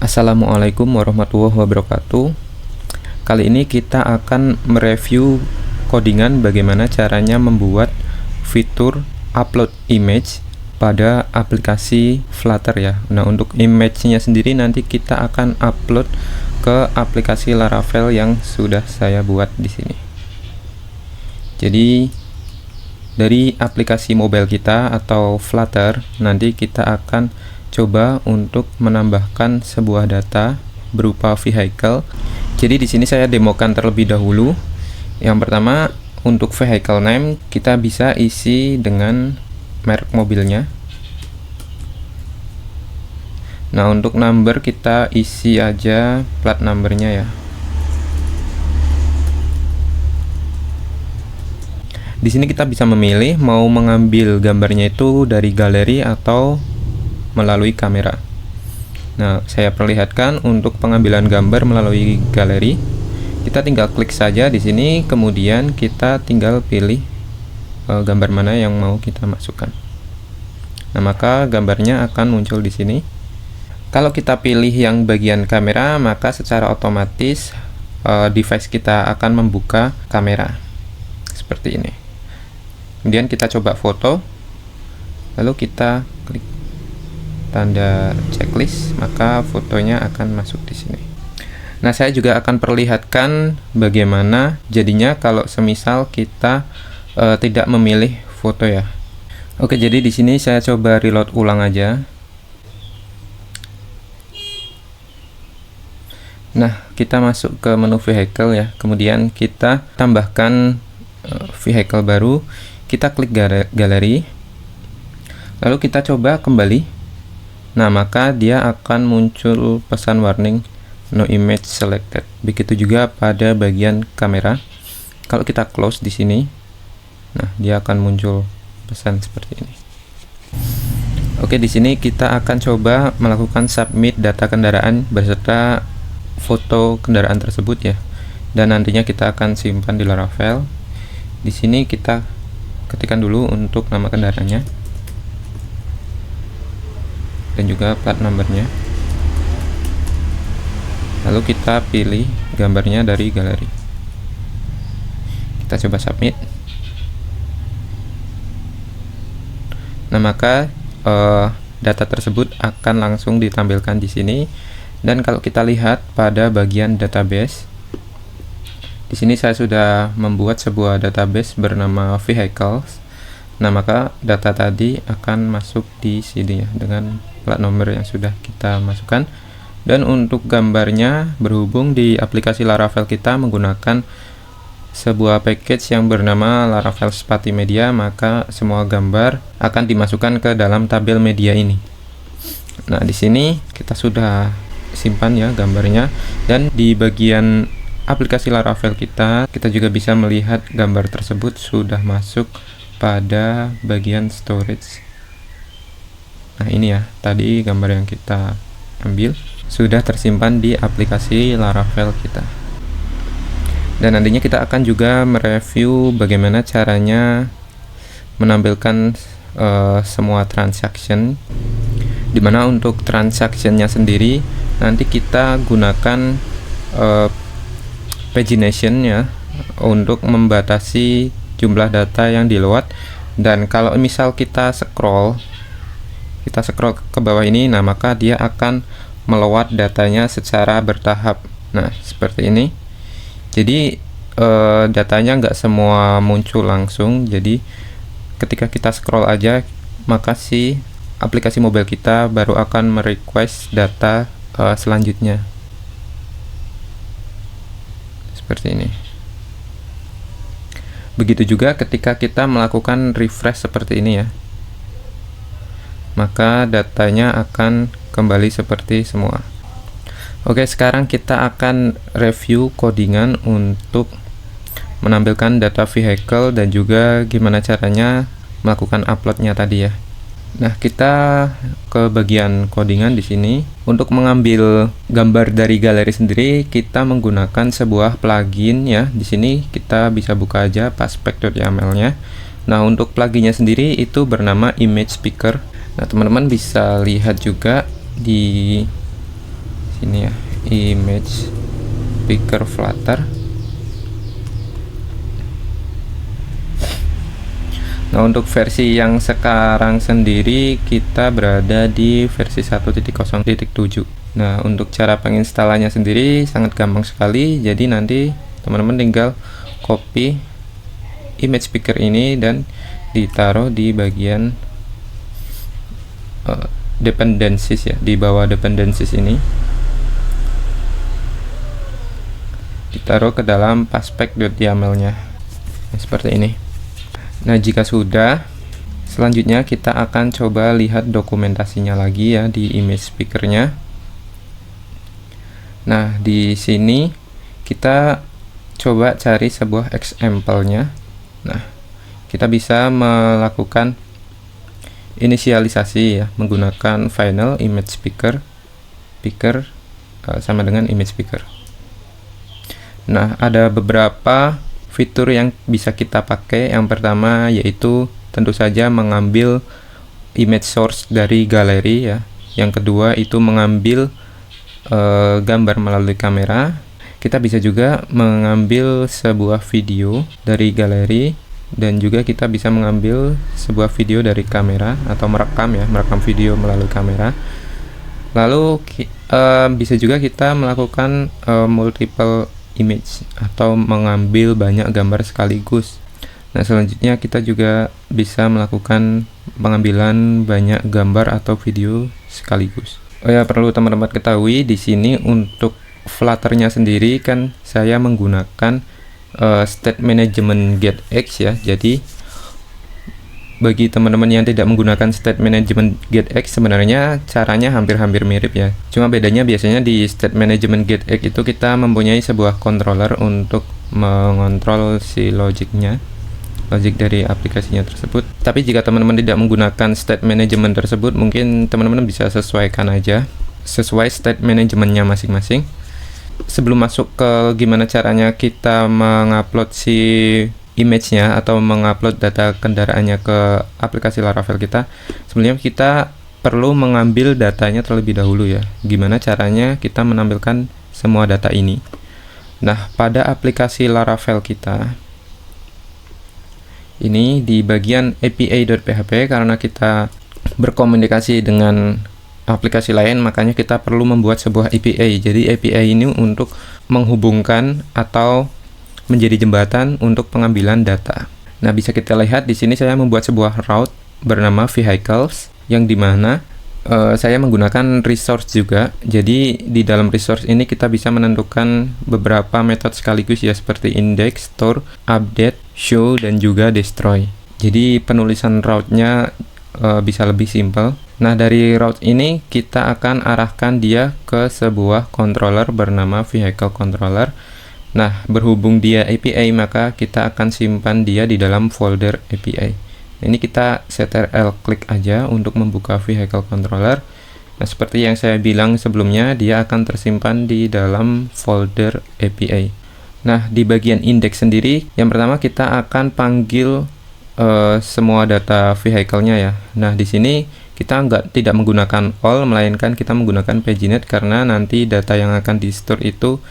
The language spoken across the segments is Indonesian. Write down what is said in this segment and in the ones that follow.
Assalamualaikum warahmatullahi wabarakatuh. Kali ini kita akan mereview codingan bagaimana caranya membuat fitur upload image pada aplikasi Flutter ya. Nah, untuk image-nya sendiri nanti kita akan upload ke aplikasi Laravel yang sudah saya buat di sini. Jadi dari aplikasi mobile kita atau Flutter nanti kita akan coba untuk menambahkan sebuah data berupa vehicle. Jadi di sini saya demokan terlebih dahulu. Yang pertama, untuk vehicle name kita bisa isi dengan merek mobilnya. Nah, untuk number kita isi aja plat numbernya ya. Di sini kita bisa memilih mau mengambil gambarnya itu dari galeri atau melalui kamera. Nah, saya perlihatkan untuk pengambilan gambar melalui galeri. Kita tinggal klik saja di sini, kemudian kita tinggal pilih gambar mana yang mau kita masukkan. Nah, maka gambarnya akan muncul di sini. Kalau kita pilih yang bagian kamera, maka secara otomatis device kita akan membuka kamera seperti ini. Kemudian kita coba foto, lalu kita klik tanda checklist, maka fotonya akan masuk di sini. Nah, saya juga akan perlihatkan bagaimana jadinya kalau semisal kita tidak memilih foto ya. Oke, jadi di sini saya coba reload ulang aja. Nah, kita masuk ke menu vehicle ya. Kemudian kita tambahkan vehicle baru. Kita klik galeri. Lalu kita coba kembali. Nah, maka dia akan muncul pesan warning no image selected. Begitu juga pada bagian kamera. Kalau kita close di sini, nah dia akan muncul pesan seperti ini. Oke, di sini kita akan coba melakukan submit data kendaraan beserta foto kendaraan tersebut ya. Dan nantinya kita akan simpan di Laravel. Di sini kita ketikkan dulu untuk nama kendaraannya dan juga plat numbernya. Lalu kita pilih gambarnya dari galeri. Kita coba submit. Nah, maka data tersebut akan langsung ditampilkan di sini. Dan kalau kita lihat pada bagian database, di sini saya sudah membuat sebuah database bernama vehicles. Nah, maka data tadi akan masuk di sini ya dengan plat nomor yang sudah kita masukkan. Dan untuk gambarnya, berhubung di aplikasi Laravel kita menggunakan sebuah package yang bernama Laravel Spati Media, maka semua gambar akan dimasukkan ke dalam tabel media ini. Nah, di sini kita sudah simpan ya gambarnya, dan di bagian aplikasi Laravel kita juga bisa melihat gambar tersebut sudah masuk pada bagian storage. Nah, ini ya, tadi gambar yang kita ambil sudah tersimpan di aplikasi Laravel kita. Dan nantinya kita akan juga mereview bagaimana caranya menampilkan semua transaction, dimana untuk transaksinya sendiri nanti kita gunakan pagination ya untuk membatasi jumlah data yang di load. Dan kalau misal kita scroll ke bawah ini, nah maka dia akan melewat datanya secara bertahap. Nah, seperti ini. Jadi datanya nggak semua muncul langsung. Jadi ketika kita scroll aja, maka si aplikasi mobile kita baru akan merequest data selanjutnya. Seperti ini. Begitu juga ketika kita melakukan refresh seperti ini ya, maka datanya akan kembali seperti semua. Oke, sekarang kita akan review codingan untuk menampilkan data vehicle dan juga gimana caranya melakukan uploadnya tadi ya. Nah, kita ke bagian codingan di sini. Untuk mengambil gambar dari galeri sendiri, kita menggunakan sebuah plugin ya. Di sini kita bisa buka aja paspec.yaml-nya. Nah, untuk pluginnya sendiri itu bernama Image Picker. Nah, teman-teman bisa lihat juga di Sini ya, image speaker Flutter. Nah, untuk versi yang sekarang sendiri kita berada di versi 1.0.7. Nah, untuk cara penginstalannya sendiri sangat gampang sekali. Jadi nanti teman-teman tinggal copy image speaker ini dan ditaruh di bagian dependencies ya, di bawah dependencies ini. Ditaruh ke dalam paspec.yaml-nya. Nah, seperti ini. Nah, jika sudah, selanjutnya kita akan coba lihat dokumentasinya lagi ya di image speakernya. Nah, di sini kita coba cari sebuah example-nya. Nah, kita bisa melakukan inisialisasi ya menggunakan final image speaker sama dengan image speaker. Nah, ada beberapa fitur yang bisa kita pakai. Yang pertama yaitu tentu saja mengambil image source dari galeri ya. Yang kedua itu mengambil gambar melalui kamera. Kita bisa juga mengambil sebuah video dari galeri, dan juga kita bisa mengambil sebuah video dari kamera atau merekam video melalui kamera. Lalu bisa juga kita melakukan multiple image atau mengambil banyak gambar sekaligus. Nah, selanjutnya kita juga bisa melakukan pengambilan banyak gambar atau video sekaligus. Oh ya, perlu teman-teman ketahui di sini untuk Flutter-nya sendiri kan saya menggunakan state management getX ya. Jadi bagi teman-teman yang tidak menggunakan state management getX, sebenarnya caranya hampir-hampir mirip ya. Cuma bedanya biasanya di state management getX itu kita mempunyai sebuah controller untuk mengontrol si logik dari aplikasinya tersebut. Tapi jika teman-teman tidak menggunakan state management tersebut, mungkin teman-teman bisa sesuaikan aja sesuai state managementnya masing-masing. Sebelum masuk ke gimana caranya kita mengupload si image-nya atau mengupload data kendaraannya ke aplikasi Laravel kita, sebenarnya kita perlu mengambil datanya terlebih dahulu ya. Gimana caranya kita menampilkan semua data ini? Nah, pada aplikasi Laravel kita ini di bagian API.php, karena kita berkomunikasi dengan aplikasi lain, makanya kita perlu membuat sebuah API. Jadi API ini untuk menghubungkan atau menjadi jembatan untuk pengambilan data. Nah, bisa kita lihat di sini saya membuat sebuah route bernama vehicles, yang dimana saya menggunakan resource juga. Jadi di dalam resource ini kita bisa menentukan beberapa metode sekaligus ya, seperti index, store, update, show, dan juga destroy. Jadi penulisan route-nya bisa lebih simple. Nah, dari route ini kita akan arahkan dia ke sebuah controller bernama vehicle controller. Nah, berhubung dia API, maka kita akan simpan dia di dalam folder API. Ini kita ctrl klik aja untuk membuka vehicle controller. Nah, seperti yang saya bilang sebelumnya, dia akan tersimpan di dalam folder API. Nah, di bagian index sendiri, yang pertama kita akan panggil semua data vehicle-nya ya. Nah, di sini kita tidak menggunakan all, melainkan kita menggunakan paginate, karena nanti data yang akan di store itu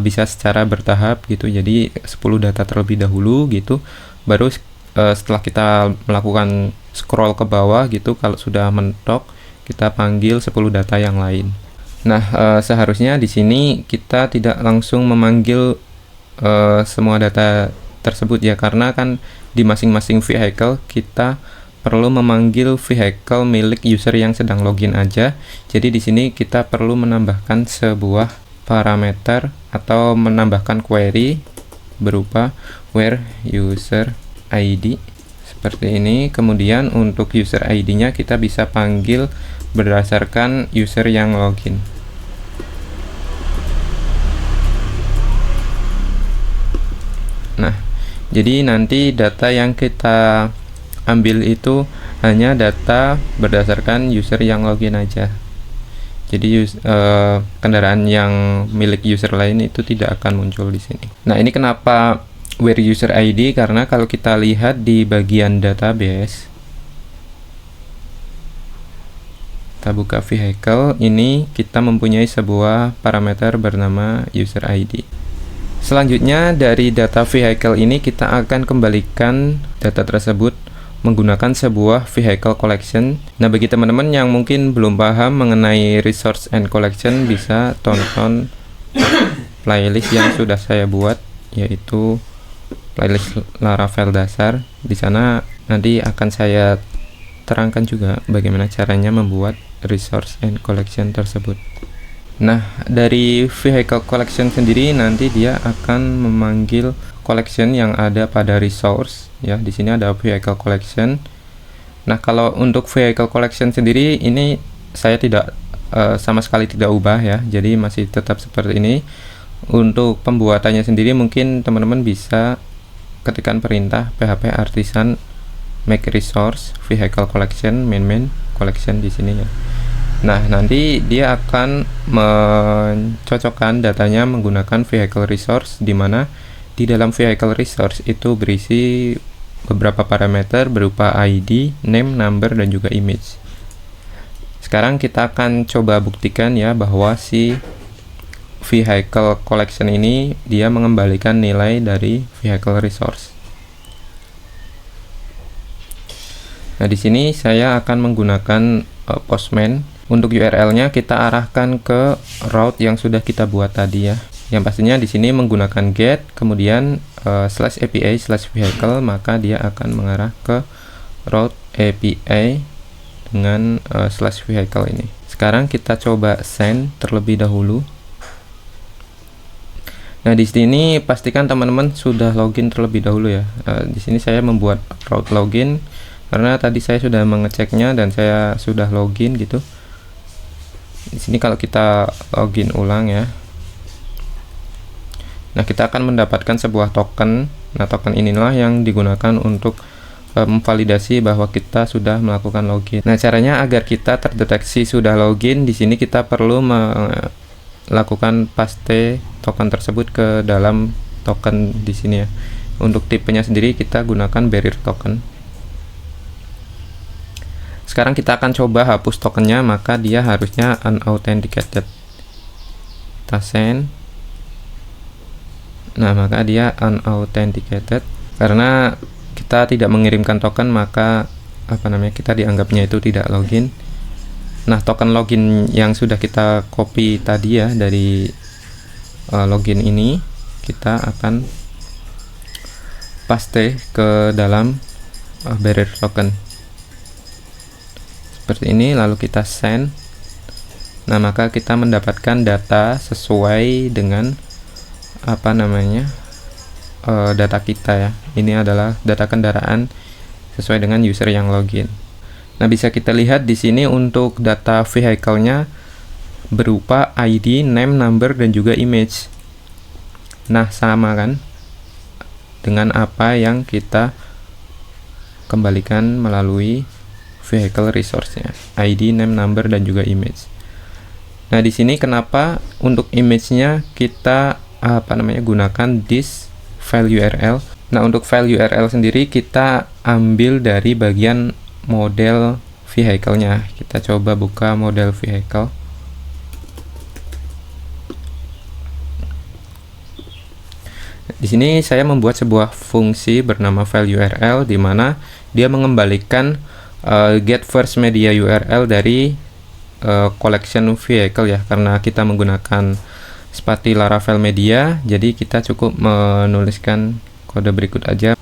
bisa secara bertahap gitu. Jadi 10 data terlebih dahulu gitu, baru setelah kita melakukan scroll ke bawah gitu, kalau sudah mentok kita panggil 10 data yang lain. Nah, seharusnya di sini kita tidak langsung memanggil semua data tersebut ya, karena kan di masing-masing vehicle kita perlu memanggil vehicle milik user yang sedang login aja. Jadi di sini kita perlu menambahkan sebuah parameter atau menambahkan query berupa where user ID seperti ini. Kemudian untuk user ID-nya kita bisa panggil berdasarkan user yang login. Nah, jadi nanti data yang kita ambil itu hanya data berdasarkan user yang login aja. Jadi kendaraan yang milik user lain itu tidak akan muncul di sini. Nah, ini kenapa where user ID, karena kalau kita lihat di bagian database, Kita buka vehicle, ini kita mempunyai sebuah parameter bernama user ID. Selanjutnya dari data vehicle ini kita akan kembalikan data tersebut menggunakan sebuah vehicle collection. Nah, bagi teman-teman yang mungkin belum paham mengenai resource and collection, bisa tonton playlist yang sudah saya buat, yaitu playlist Laravel dasar. Di sana nanti akan saya terangkan juga bagaimana caranya membuat resource and collection tersebut. Nah, dari vehicle collection sendiri nanti dia akan memanggil collection yang ada pada resource, ya. Di sini ada vehicle collection. Nah, kalau untuk vehicle collection sendiri ini saya tidak sama sekali tidak ubah, ya. Jadi masih tetap seperti ini. Untuk pembuatannya sendiri mungkin teman-teman bisa ketikkan perintah php artisan make resource vehicle collection main collection di sini, ya. Nah, nanti dia akan mencocokkan datanya menggunakan vehicle resource, di mana di dalam vehicle resource itu berisi beberapa parameter berupa ID, name, number, dan juga image. Sekarang kita akan coba buktikan, ya, bahwa si vehicle collection ini dia mengembalikan nilai dari vehicle resource. Nah, di sini saya akan menggunakan Postman. Untuk URL-nya kita arahkan ke route yang sudah kita buat tadi, ya. Yang pastinya di sini menggunakan get, kemudian /API/vehicle, maka dia akan mengarah ke route API dengan /vehicle ini. Sekarang kita coba send terlebih dahulu. Nah, di sini pastikan teman-teman sudah login terlebih dahulu, ya. Di sini saya membuat route login karena tadi saya sudah mengeceknya dan saya sudah login gitu. Di sini kalau kita login ulang, ya. Nah, kita akan mendapatkan sebuah token. Nah, token inilah yang digunakan untuk memvalidasi bahwa kita sudah melakukan login. Nah, caranya agar kita terdeteksi sudah login, di sini kita perlu melakukan paste token tersebut ke dalam token di sini, ya. Untuk tipenya sendiri kita gunakan barrier token. Sekarang kita akan coba hapus tokennya, maka dia harusnya unauthenticated. Kita send. Nah, maka dia unauthenticated karena kita tidak mengirimkan token, maka kita dianggapnya itu tidak login. Nah, token login yang sudah kita copy tadi, ya, dari login ini kita akan paste ke dalam barrier token seperti ini, lalu kita send. Nah, maka kita mendapatkan data sesuai dengan data kita, ya. Ini adalah data kendaraan sesuai dengan user yang login. Nah, bisa kita lihat di sini untuk data vehicle-nya berupa ID, name, number, dan juga image. Nah, sama kan dengan apa yang kita kembalikan melalui vehicle resource-nya, ID, name, number, dan juga image. Nah, di sini kenapa untuk image-nya kita gunakan this file URL. Nah, untuk file URL sendiri kita ambil dari bagian model vehicle-nya. Kita coba buka model vehicle. Di sini saya membuat sebuah fungsi bernama file URL, di mana dia mengembalikan get first media URL dari collection vehicle, ya. Karena kita menggunakan seperti Laravel media, jadi kita cukup menuliskan kode berikut aja.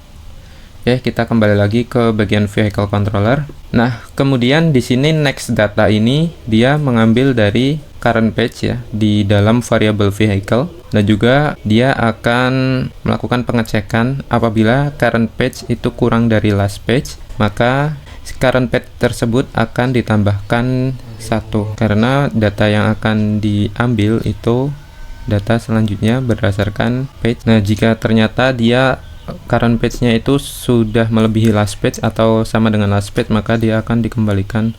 Oke, kita kembali lagi ke bagian vehicle controller. Nah, kemudian di sini next data ini dia mengambil dari current page, ya, di dalam variable vehicle, dan juga dia akan melakukan pengecekan apabila current page itu kurang dari last page, maka current page tersebut akan ditambahkan 1 karena data yang akan diambil itu data selanjutnya berdasarkan page. Nah, jika ternyata dia current page-nya itu sudah melebihi last page atau sama dengan last page, maka dia akan dikembalikan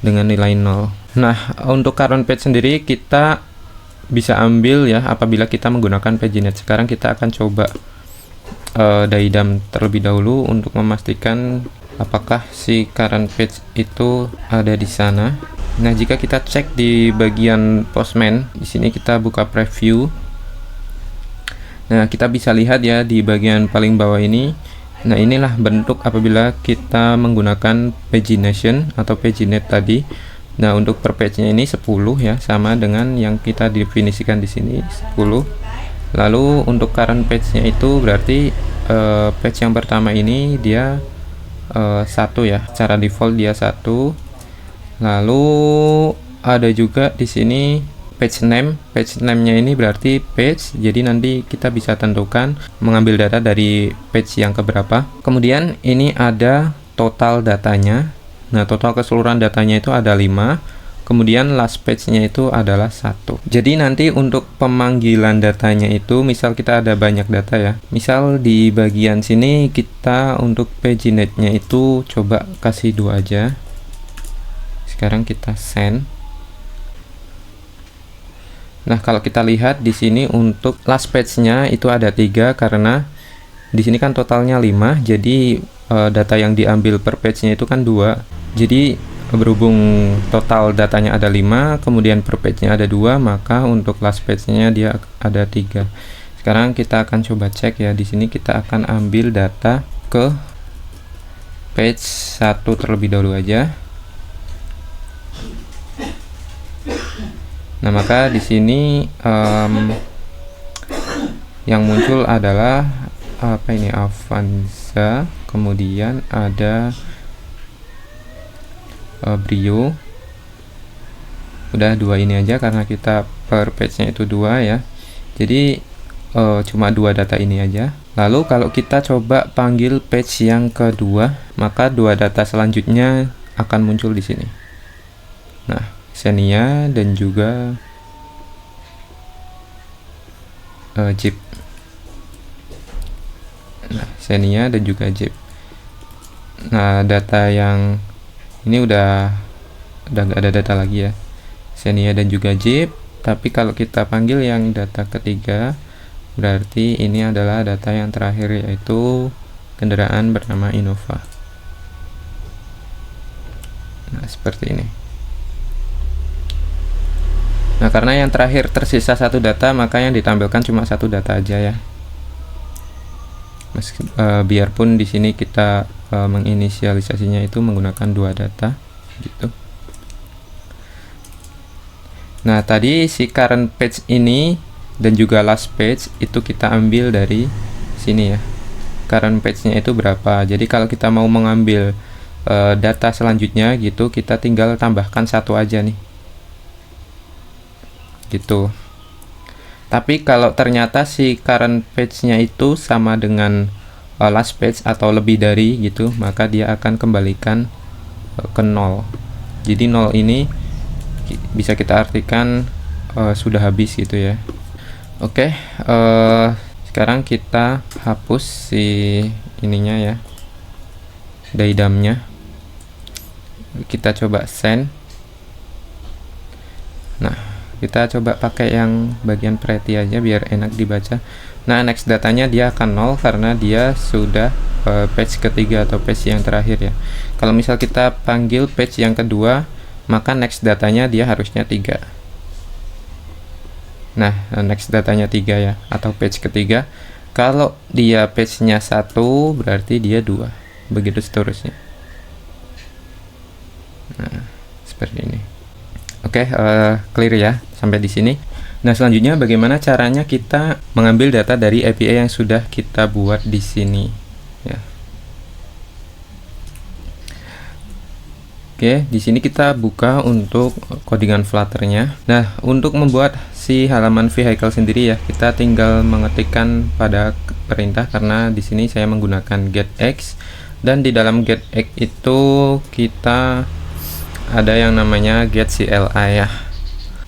dengan nilai 0. Nah, untuk current page sendiri kita bisa ambil, ya, apabila kita menggunakan paginate. Sekarang kita akan coba daidam terlebih dahulu untuk memastikan apakah si current page itu ada di sana. Nah, jika kita cek di bagian Postman, di sini kita buka preview. Nah, kita bisa lihat ya di bagian paling bawah ini. Nah, inilah bentuk apabila kita menggunakan pagination atau paginate tadi. Nah, untuk per page-nya ini 10 ya, sama dengan yang kita definisikan di sini 10. Lalu untuk current page-nya itu berarti page yang pertama ini dia 1 ya. Secara default dia 1. Lalu ada juga di sini page name. Page name-nya ini berarti page. Jadi nanti kita bisa tentukan mengambil data dari page yang keberapa. Kemudian ini ada total datanya. Nah, total keseluruhan datanya itu ada 5. Kemudian last page-nya itu adalah 1. Jadi nanti untuk pemanggilan datanya itu, misal kita ada banyak data ya. Misal di bagian sini kita untuk paginate-nya itu coba kasih 2 aja. Sekarang kita send. Nah, kalau kita lihat di sini untuk last page-nya itu ada 3 karena di sini kan totalnya 5. Jadi data yang diambil per page-nya itu kan 2. Jadi berhubung total datanya ada 5, kemudian per page-nya ada 2, maka untuk last page-nya dia ada 3. Sekarang kita akan coba cek ya. Di sini kita akan ambil data ke page 1 terlebih dahulu aja. Nah, maka di sini yang muncul adalah apa ini, Avanza, kemudian ada Brio. Udah 2 ini aja karena kita per page-nya itu 2 ya. Jadi cuma 2 data ini aja. Lalu kalau kita coba panggil page yang kedua, maka 2 data selanjutnya akan muncul di sini. Nah, Xenia dan juga Jeep. Nah, Xenia dan juga Jeep. Nah, data yang ini udah nggak ada data lagi ya, Xenia dan juga Jeep. Tapi kalau kita panggil yang data ketiga, berarti ini adalah data yang terakhir, yaitu kendaraan bernama Innova. Nah, seperti ini. Nah, karena yang terakhir tersisa 1 data, maka yang ditampilkan cuma 1 data aja ya. Biarpun di sini kita menginisialisasinya itu menggunakan 2 data gitu. Nah, tadi si current page ini dan juga last page itu kita ambil dari sini ya. Current page-nya itu berapa. Jadi kalau kita mau mengambil data selanjutnya gitu, kita tinggal tambahkan 1 aja nih. Gitu. Tapi kalau ternyata si current page-nya itu sama dengan last page atau lebih dari gitu, maka dia akan kembalikan ke 0. Jadi 0 ini bisa kita artikan sudah habis gitu ya. Oke, sekarang kita hapus si ininya ya, daidamnya. Kita coba send. Nah, kita coba pakai yang bagian pretty aja biar enak dibaca. Nah, next datanya dia akan 0 karena dia sudah page ketiga atau page yang terakhir ya. Kalau misal kita panggil page yang kedua, maka next datanya dia harusnya 3. Nah, next datanya 3 ya, atau page ketiga. Kalau dia page-nya 1, berarti dia 2. Begitu seterusnya. Nah, seperti ini. Oke, clear ya sampai di sini. Nah, selanjutnya bagaimana caranya kita mengambil data dari API yang sudah kita buat di sini ya. Oke, di sini kita buka untuk codingan Flutter-nya. Nah, untuk membuat si halaman vehicle sendiri ya, kita tinggal mengetikkan pada perintah, karena di sini saya menggunakan getX, dan di dalam getX itu kita ada yang namanya getCLI ya.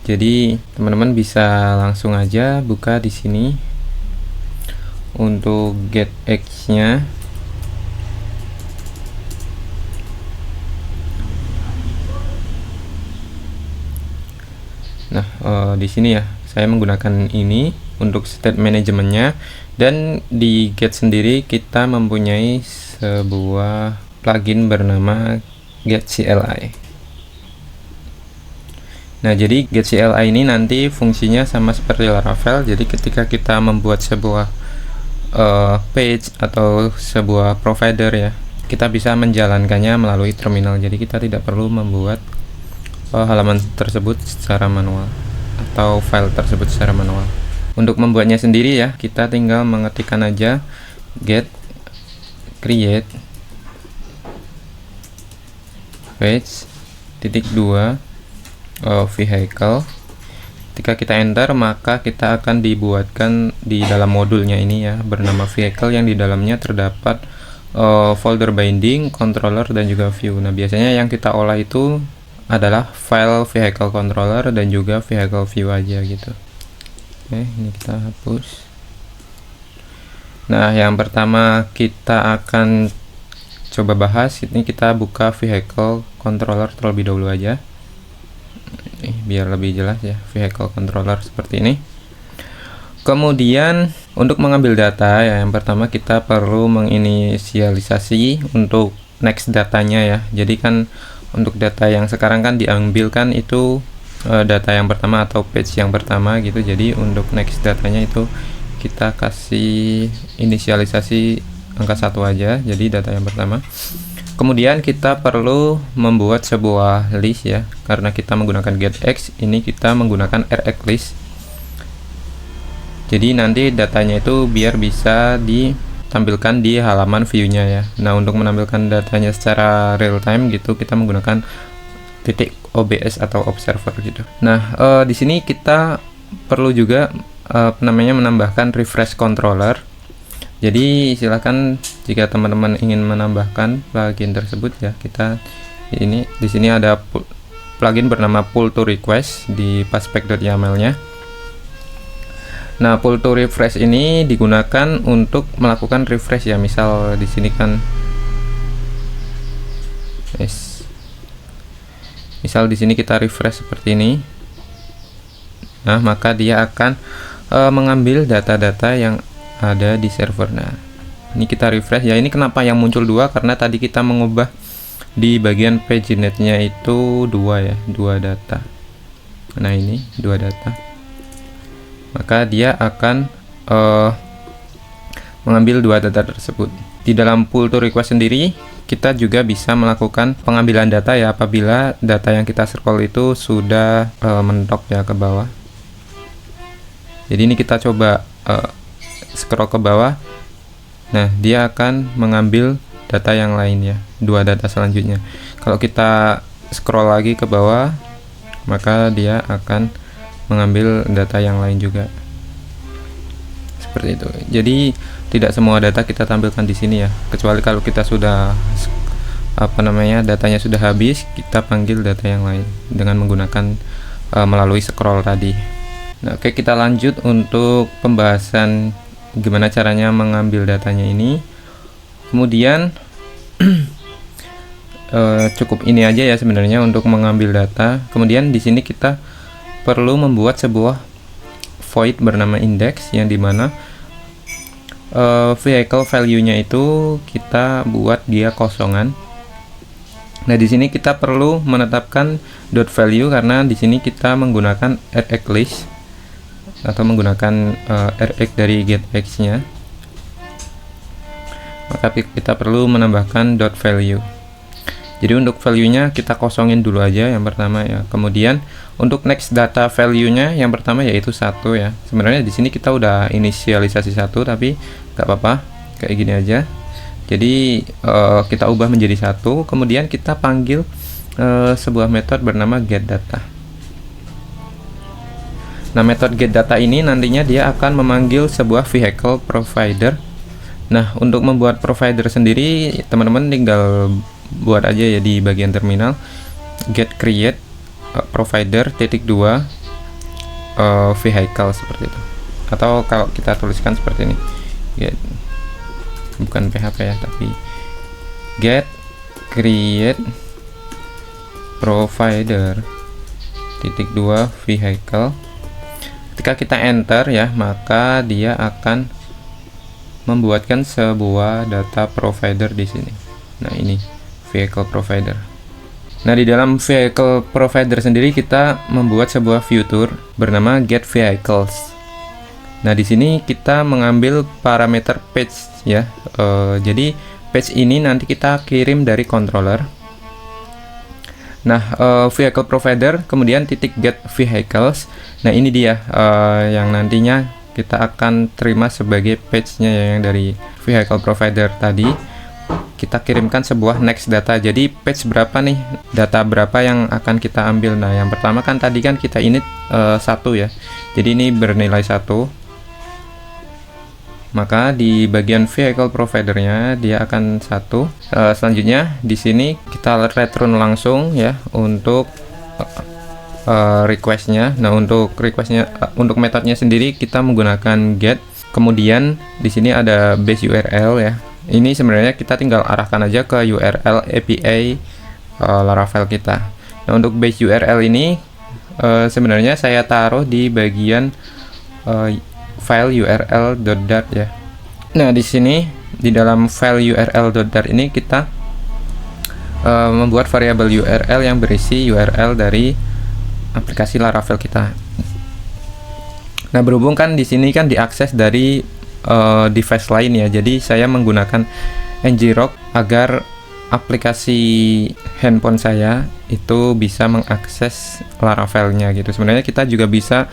Jadi teman-teman bisa langsung aja buka di sini untuk getX-nya. Nah, di sini ya saya menggunakan ini untuk state manajemennya, dan di get sendiri kita mempunyai sebuah plugin bernama getCLI. Nah, jadi get CLI ini nanti fungsinya sama seperti Laravel. Jadi ketika kita membuat sebuah page atau sebuah provider ya, kita bisa menjalankannya melalui terminal. Jadi kita tidak perlu membuat halaman tersebut secara manual atau file tersebut secara manual. Untuk membuatnya sendiri ya, kita tinggal mengetikkan aja get create page (2) vehicle. Ketika kita enter, maka kita akan dibuatkan di dalam modulnya ini ya, bernama vehicle, yang di dalamnya terdapat folder binding, controller, dan juga view. Nah, biasanya yang kita olah itu adalah file vehicle controller dan juga vehicle view aja gitu. Oke, ini kita hapus. Nah, yang pertama kita akan coba bahas, ini kita buka vehicle controller terlebih dahulu aja. Biar lebih jelas ya, vehicle controller seperti ini. Kemudian untuk mengambil data ya, yang pertama kita perlu menginisialisasi untuk next datanya ya. Jadi kan untuk data yang sekarang kan diambilkan itu data yang pertama atau page yang pertama gitu. Jadi untuk next datanya itu kita kasih inisialisasi angka 1 aja, jadi data yang pertama. Kemudian kita perlu membuat sebuah list ya, karena kita menggunakan getX, ini kita menggunakan rx list. Jadi nanti datanya itu biar bisa ditampilkan di halaman view-nya ya. Nah, untuk menampilkan datanya secara real time gitu, kita menggunakan titik OBS atau observer gitu. Nah, di sini kita perlu juga menambahkan refresh controller. Jadi silahkan jika teman-teman ingin menambahkan plugin tersebut ya, kita ini di sini ada plugin bernama pull to request di paspec.yaml-nya. Nah, pull to refresh ini digunakan untuk melakukan refresh ya. Misal di sini kan misal di sini kita refresh seperti ini. Nah, maka dia akan mengambil data-data yang ada di server. Nah, ini kita refresh ya. Ini kenapa yang muncul 2, karena tadi kita mengubah di bagian paginate-nya itu 2 ya, 2 data. Nah, ini 2 data. Maka dia akan mengambil 2 data tersebut. Di dalam pull to request sendiri kita juga bisa melakukan pengambilan data ya, apabila data yang kita scroll itu sudah mentok ya ke bawah. Jadi ini kita coba scroll ke bawah. Nah, dia akan mengambil data yang lain ya, 2 data selanjutnya. Kalau kita scroll lagi ke bawah, maka dia akan mengambil data yang lain juga. Seperti itu. Jadi tidak semua data kita tampilkan di sini ya, kecuali kalau kita sudah datanya sudah habis, kita panggil data yang lain dengan menggunakan melalui scroll tadi. Nah, oke, kita lanjut untuk pembahasan gimana caranya mengambil datanya ini. Kemudian cukup ini aja ya sebenarnya untuk mengambil data. Kemudian di sini kita perlu membuat sebuah void bernama index, yang dimana vehicle value-nya itu kita buat dia kosongan. Nah, di sini kita perlu menetapkan dot value karena di sini kita menggunakan rx list atau menggunakan rx dari getX-nya. Maka kita perlu menambahkan dot value. Jadi untuk value-nya kita kosongin dulu aja yang pertama ya. Kemudian untuk next data value-nya yang pertama yaitu 1 ya. Sebenarnya di sini kita udah inisialisasi 1, tapi nggak apa-apa, kayak gini aja. Jadi kita ubah menjadi 1. Kemudian kita panggil sebuah metode bernama getData. Nah, metode getData ini nantinya dia akan memanggil sebuah vehicle provider. Nah, untuk membuat provider sendiri teman-teman tinggal buat aja ya di bagian terminal, get create provider (2) vehicle seperti itu. Atau kalau kita tuliskan seperti ini, get, bukan PHP ya, tapi get create provider (2) vehicle. Ketika kita enter ya, maka dia akan membuatkan sebuah data provider di sini. Nah, ini vehicle provider. Nah, di dalam vehicle provider sendiri kita membuat sebuah fitur bernama get vehicles. Nah, di sini kita mengambil parameter page ya. Jadi page ini nanti kita kirim dari controller. Nah, vehicle provider kemudian titik get vehicles. Nah, ini dia yang nantinya kita akan terima sebagai page-nya yang dari vehicle provider tadi. Kita kirimkan sebuah next data. Jadi page berapa nih, data berapa yang akan kita ambil. Nah, yang pertama kan tadi kan kita init 1 ya, jadi ini bernilai 1. Maka di bagian vehicle providernya dia akan 1. Selanjutnya di sini kita return langsung ya untuk requestnya. Nah, untuk requestnya, untuk metodenya sendiri kita menggunakan get. Kemudian di sini ada base URL ya. Ini sebenarnya kita tinggal arahkan aja ke URL API Laravel kita. Nah, untuk base URL ini sebenarnya saya taruh di bagian file url.dart ya. Nah, di sini di dalam file url.dart ini kita membuat variabel URL yang berisi URL dari aplikasi Laravel kita. Nah, berhubung kan di sini kan diakses dari device lain ya, jadi saya menggunakan ngrok agar aplikasi handphone saya itu bisa mengakses Laravelnya gitu. Sebenarnya kita juga bisa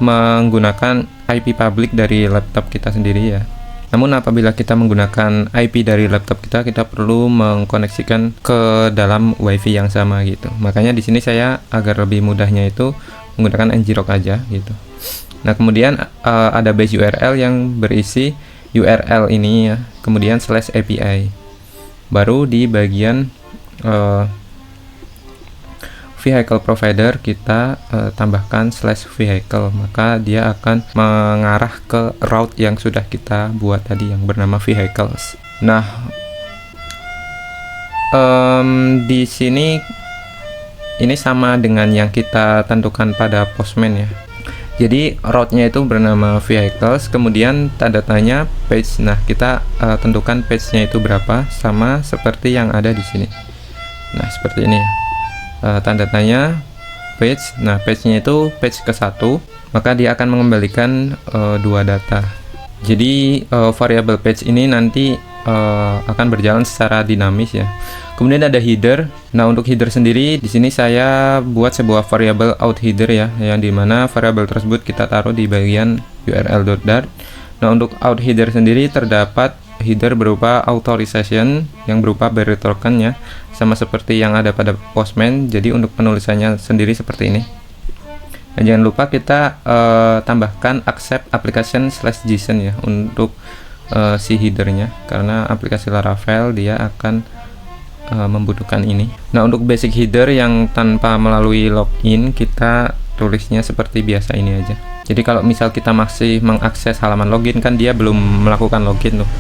menggunakan IP public dari laptop kita sendiri ya. Namun apabila kita menggunakan IP dari laptop kita, kita perlu mengkoneksikan ke dalam WiFi yang sama gitu. Makanya di sini saya agar lebih mudahnya itu menggunakan ngrok aja gitu. Nah, kemudian ada base URL yang berisi URL ini ya, kemudian /API. Baru di bagian vehicle provider kita tambahkan /vehicle, maka dia akan mengarah ke route yang sudah kita buat tadi yang bernama vehicles. Nah, di sini ini sama dengan yang kita tentukan pada Postman ya. Jadi route-nya itu bernama vehicles, kemudian tanda tanya page. Nah, kita tentukan page-nya itu berapa, sama seperti yang ada di sini. Nah, seperti ini ya. Tanda tanya page. Nah, page-nya itu page ke-1, maka dia akan mengembalikan 2 data. Jadi variabel page ini nanti akan berjalan secara dinamis ya. Kemudian ada header. Nah, untuk header sendiri di sini saya buat sebuah variabel out header ya, yang dimana variabel tersebut kita taruh di bagian url.dart. Nah, untuk out header sendiri terdapat header berupa authorization yang berupa barre token ya, sama seperti yang ada pada Postman. Jadi untuk penulisannya sendiri seperti ini. Nah, jangan lupa kita tambahkan accept application /json ya untuk si headernya, karena aplikasi Laravel dia akan membutuhkan ini. Nah, untuk basic header yang tanpa melalui login, kita tulisnya seperti biasa ini aja. Jadi kalau misal kita masih mengakses halaman login, kan dia belum melakukan login tuh.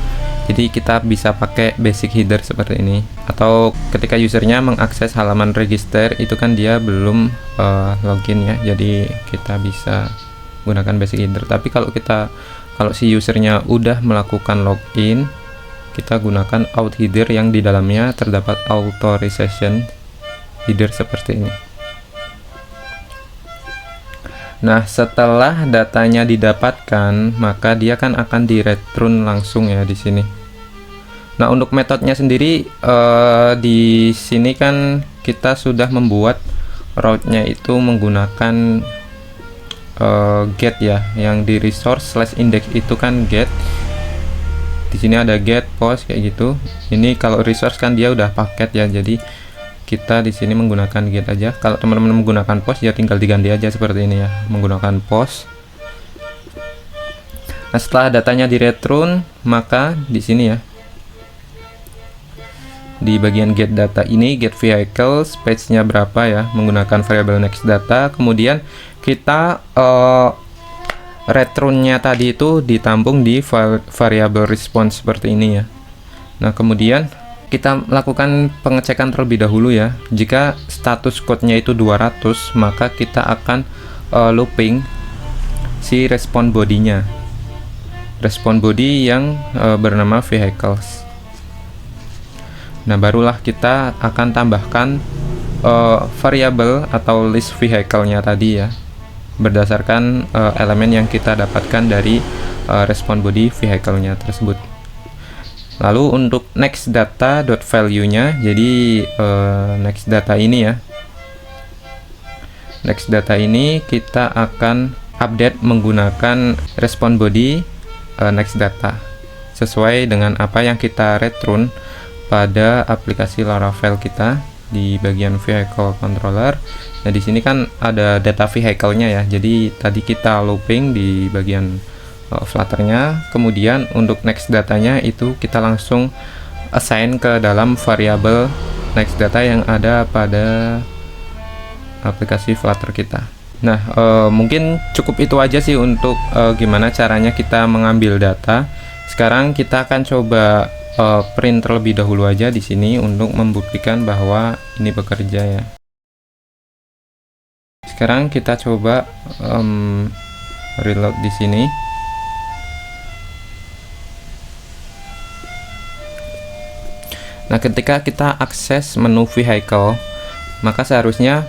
Jadi kita bisa pakai basic header seperti ini. Atau ketika usernya mengakses halaman register, itu kan dia belum login ya. Jadi kita bisa gunakan basic header. Tapi kalau si usernya udah melakukan login, kita gunakan out header yang di dalamnya terdapat authorization header seperti ini. Nah, setelah datanya didapatkan, maka dia kan akan di-return langsung ya di sini. Nah, untuk metodenya sendiri di sini kan kita sudah membuat route-nya itu menggunakan get ya, yang di resource/index itu kan get. Di sini ada get, post kayak gitu. Ini kalau resource kan dia udah paket ya, jadi kita di sini menggunakan get aja. Kalau teman-teman menggunakan post ya tinggal diganti aja seperti ini ya, menggunakan post. Nah, setelah datanya di-return, maka di sini ya, di bagian get data ini, get vehicles, page-nya berapa ya, menggunakan variabel next data. Kemudian kita return-nya tadi itu ditampung di variabel response seperti ini ya. Nah, kemudian kita lakukan pengecekan terlebih dahulu ya. Jika status code-nya itu 200, maka kita akan looping si respon body-nya. Respon body yang bernama vehicles. Nah, barulah kita akan tambahkan variabel atau list vehicle-nya tadi ya, berdasarkan elemen yang kita dapatkan dari respon body vehicle-nya tersebut. Lalu untuk next data.value-nya, jadi next data ini ya, next data ini kita akan update menggunakan respon body next data sesuai dengan apa yang kita return pada aplikasi Laravel kita di bagian vehicle controller. Nah, di sini kan ada data vehicle-nya ya. Jadi tadi kita looping di bagian Flutter-nya, kemudian untuk next datanya itu kita langsung assign ke dalam variabel next data yang ada pada aplikasi Flutter kita. Nah, mungkin cukup itu aja sih untuk gimana caranya kita mengambil data. Sekarang kita akan coba print terlebih dahulu aja di sini untuk membuktikan bahwa ini bekerja ya. Sekarang kita coba reload di sini. Nah, ketika kita akses menu vehicle, maka seharusnya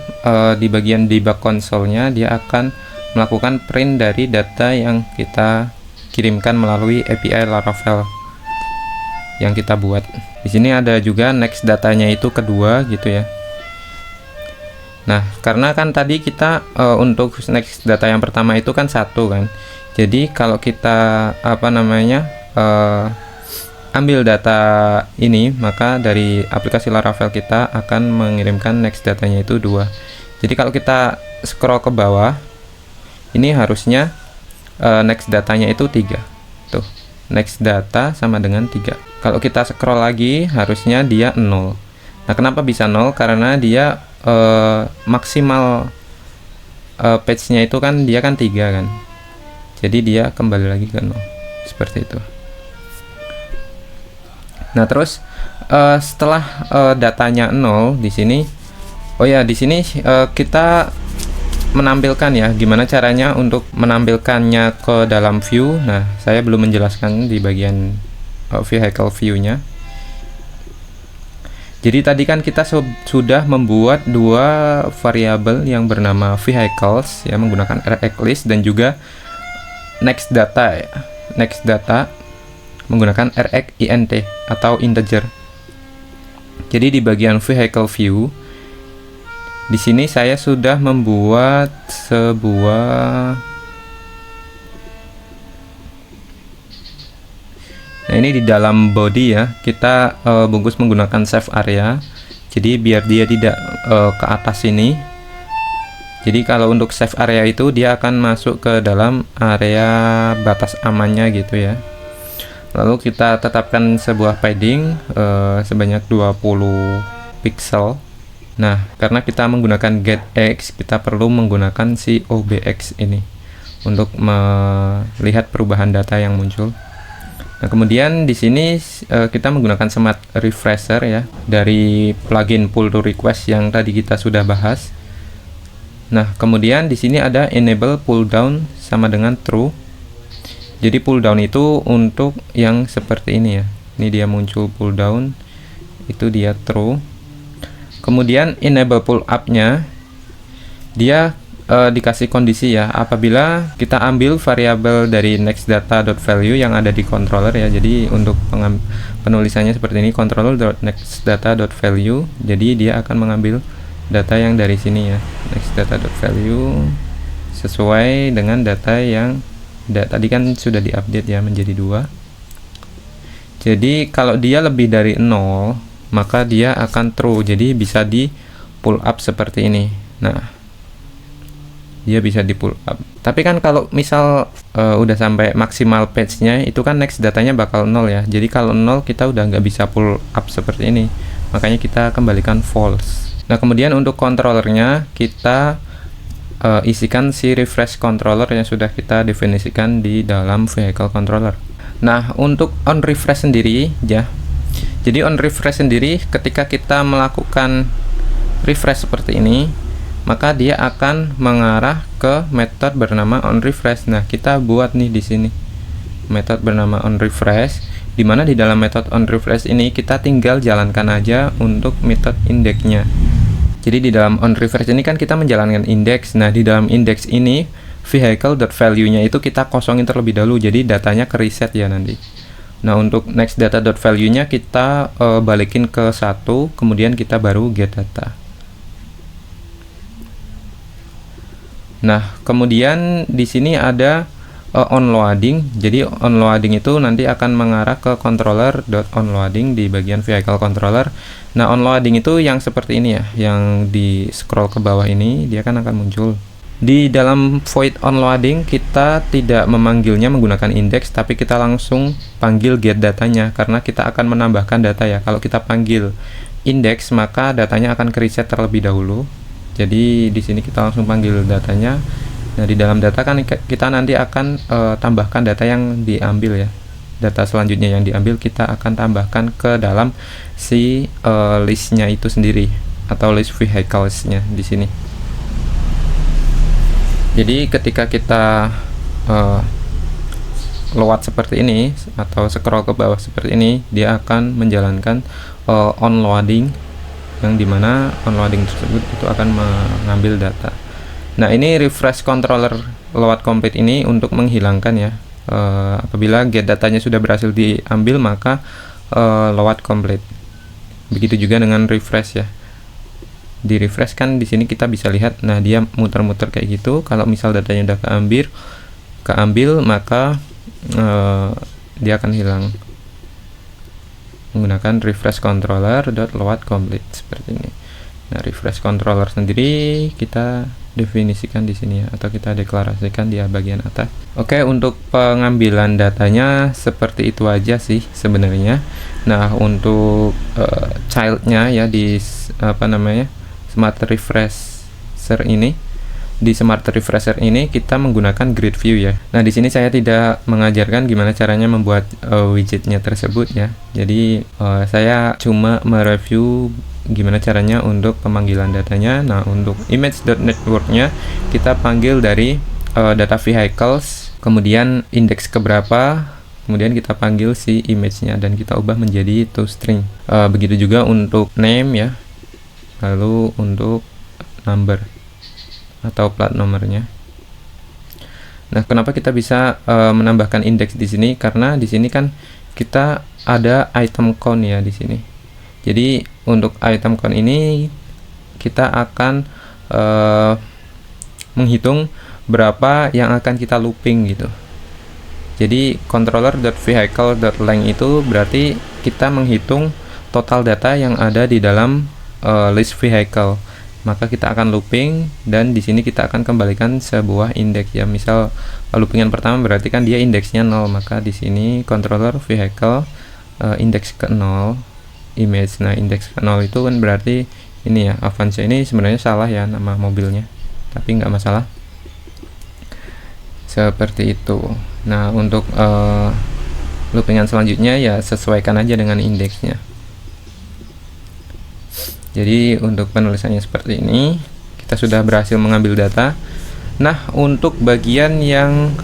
di bagian debug console-nya dia akan melakukan print dari data yang kita kirimkan melalui API Laravel yang kita buat. Di sini ada juga next datanya itu kedua gitu ya. Nah, karena kan tadi kita untuk next data yang pertama itu kan satu kan. Jadi kalau kita ambil data ini, maka dari aplikasi Laravel kita akan mengirimkan next datanya itu 2. Jadi kalau kita scroll ke bawah, ini harusnya next datanya itu 3. Tuh, next data sama dengan 3. Kalau kita scroll lagi, harusnya dia 0. Nah, kenapa bisa 0? Karena dia maksimal page-nya itu kan dia kan 3 kan. Jadi dia kembali lagi ke 0. Seperti itu. Nah, terus setelah datanya 0 di sini, di sini kita menampilkan ya, gimana caranya untuk menampilkannya ke dalam view. Nah, saya belum menjelaskan di bagian vehicle view-nya. Jadi tadi kan kita sudah membuat 2 variabel yang bernama vehicles ya, menggunakan rxlist dan juga next data ya. Next data menggunakan rxint atau integer. Jadi di bagian vehicle view di sini saya sudah membuat Nah, ini di dalam body ya, kita bungkus menggunakan save area. Jadi biar dia tidak ke atas ini. Jadi kalau untuk save area itu dia akan masuk ke dalam area batas amannya gitu ya. Lalu kita tetapkan sebuah padding sebanyak 20 pixel. Nah, karena kita menggunakan getX, kita perlu menggunakan si obx ini untuk melihat perubahan data yang muncul. Nah, kemudian di sini kita menggunakan smart refresher ya dari plugin pull to request yang tadi kita sudah bahas. Nah, kemudian di sini ada enable pull down sama dengan true. Jadi pull down itu untuk yang seperti ini ya. Ini dia muncul pull down, itu dia true. Kemudian enable pull up-nya dia dikasih kondisi ya, apabila kita ambil variabel dari next data.value yang ada di controller ya. Jadi untuk penulisannya seperti ini, controller.nextdata.value. Jadi dia akan mengambil data yang dari sini ya, next data.value sesuai dengan data yang tadi kan sudah diupdate ya menjadi 2. Jadi kalau dia lebih dari 0, maka dia akan true. Jadi bisa di pull up seperti ini. Nah, dia bisa di pull up. Tapi kan kalau misal udah sampai maksimal page-nya itu kan next datanya bakal 0 ya. Jadi kalau 0 kita udah nggak bisa pull up seperti ini. Makanya kita kembalikan false. Nah, kemudian untuk controllernya kita isikan si refresh controller yang sudah kita definisikan di dalam vehicle controller. Nah, untuk on refresh sendiri ya. Jadi on refresh sendiri ketika kita melakukan refresh seperti ini, maka dia akan mengarah ke metode bernama onRefresh. Nah, kita buat nih di sini metode bernama onRefresh, di mana di dalam metode onRefresh ini kita tinggal jalankan aja untuk metode indexnya. Jadi di dalam onRefresh ini kan kita menjalankan index. Nah, di dalam index ini vehicle.value-nya itu kita kosongin terlebih dahulu, jadi datanya ke reset ya nanti. Nah, untuk next data.value-nya kita balikin ke 1, kemudian kita baru get data. Nah, kemudian di sini ada onloading. Jadi onloading itu nanti akan mengarah ke controller.onloading di bagian vehicle controller. Nah, onloading itu yang seperti ini ya, yang di scroll ke bawah ini dia kan akan muncul. Di dalam void onloading kita tidak memanggilnya menggunakan index, tapi kita langsung panggil get datanya karena kita akan menambahkan data ya. Kalau kita panggil index maka datanya akan ke reset terlebih dahulu. Jadi di sini kita langsung panggil datanya. Nah, di dalam data kan kita nanti akan tambahkan data yang diambil ya. Data selanjutnya yang diambil kita akan tambahkan ke dalam si listnya itu sendiri atau list vehicles-nya di sini. Jadi ketika kita load seperti ini atau scroll ke bawah seperti ini, dia akan menjalankan onloading, yang dimana onloading tersebut itu akan mengambil data. Nah, ini refresh controller load complete ini untuk menghilangkan ya, apabila get datanya sudah berhasil diambil maka load complete. Begitu juga dengan refresh ya. Di refresh kan di sini kita bisa lihat, nah dia muter-muter kayak gitu. Kalau misal datanya udah keambil maka dia akan hilang menggunakan refresh controller load complete seperti ini. Nah, refresh controller sendiri kita definisikan di sini ya, atau kita deklarasikan di bagian atas. Oke, untuk pengambilan datanya seperti itu aja sih sebenarnya. Nah, untuk childnya ya di Smart Refresher ini, di Smart Refresher ini kita menggunakan grid view ya. Nah, di sini saya tidak mengajarkan gimana caranya membuat widgetnya tersebut ya. Jadi saya cuma mereview gimana caranya untuk pemanggilan datanya. Nah, untuk image.network-nya kita panggil dari data vehicles, kemudian indeks keberapa, kemudian kita panggil si image-nya dan kita ubah menjadi toString. Begitu juga untuk name ya. Lalu untuk number atau plat nomornya. Nah, kenapa kita bisa menambahkan indeks di sini? Karena di sini kan kita ada item count ya di sini. Jadi untuk item count ini kita akan menghitung berapa yang akan kita looping gitu. Jadi controller.vehicle.length itu berarti kita menghitung total data yang ada di dalam list vehicle, maka kita akan looping dan di sini kita akan kembalikan sebuah indeks ya. Misal loopingan pertama berarti kan dia indeksnya 0, maka di sini controller vehicle indeks ke 0 image. Nah, indeks ke 0 itu kan berarti ini ya, Avanza ini sebenarnya salah ya nama mobilnya, tapi nggak masalah. Seperti itu. Nah, untuk loopingan selanjutnya ya sesuaikan aja dengan indeksnya. Jadi untuk penulisannya seperti ini, kita sudah berhasil mengambil data. Nah, untuk bagian yang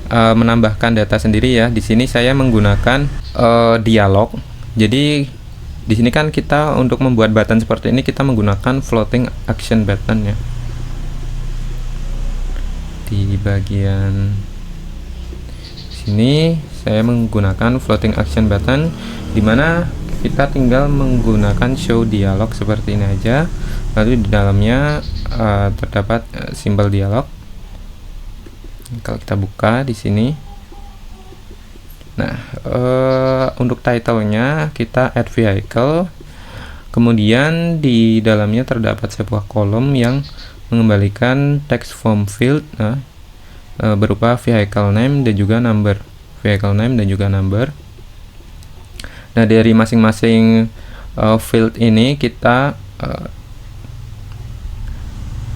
menambahkan data sendiri ya, di sini saya menggunakan dialog. Jadi di sini kan kita untuk membuat button seperti ini kita menggunakan floating action button ya. Di bagian sini saya menggunakan floating action button, dimana kita tinggal menggunakan show dialog seperti ini aja. Lalu di dalamnya terdapat simbol dialog. Kalau kita buka di sini, nah untuk title-nya kita add vehicle. Kemudian di dalamnya terdapat sebuah kolom yang mengembalikan text form field berupa vehicle name dan juga number. Vehicle name dan juga number. Nah, dari masing-masing field ini kita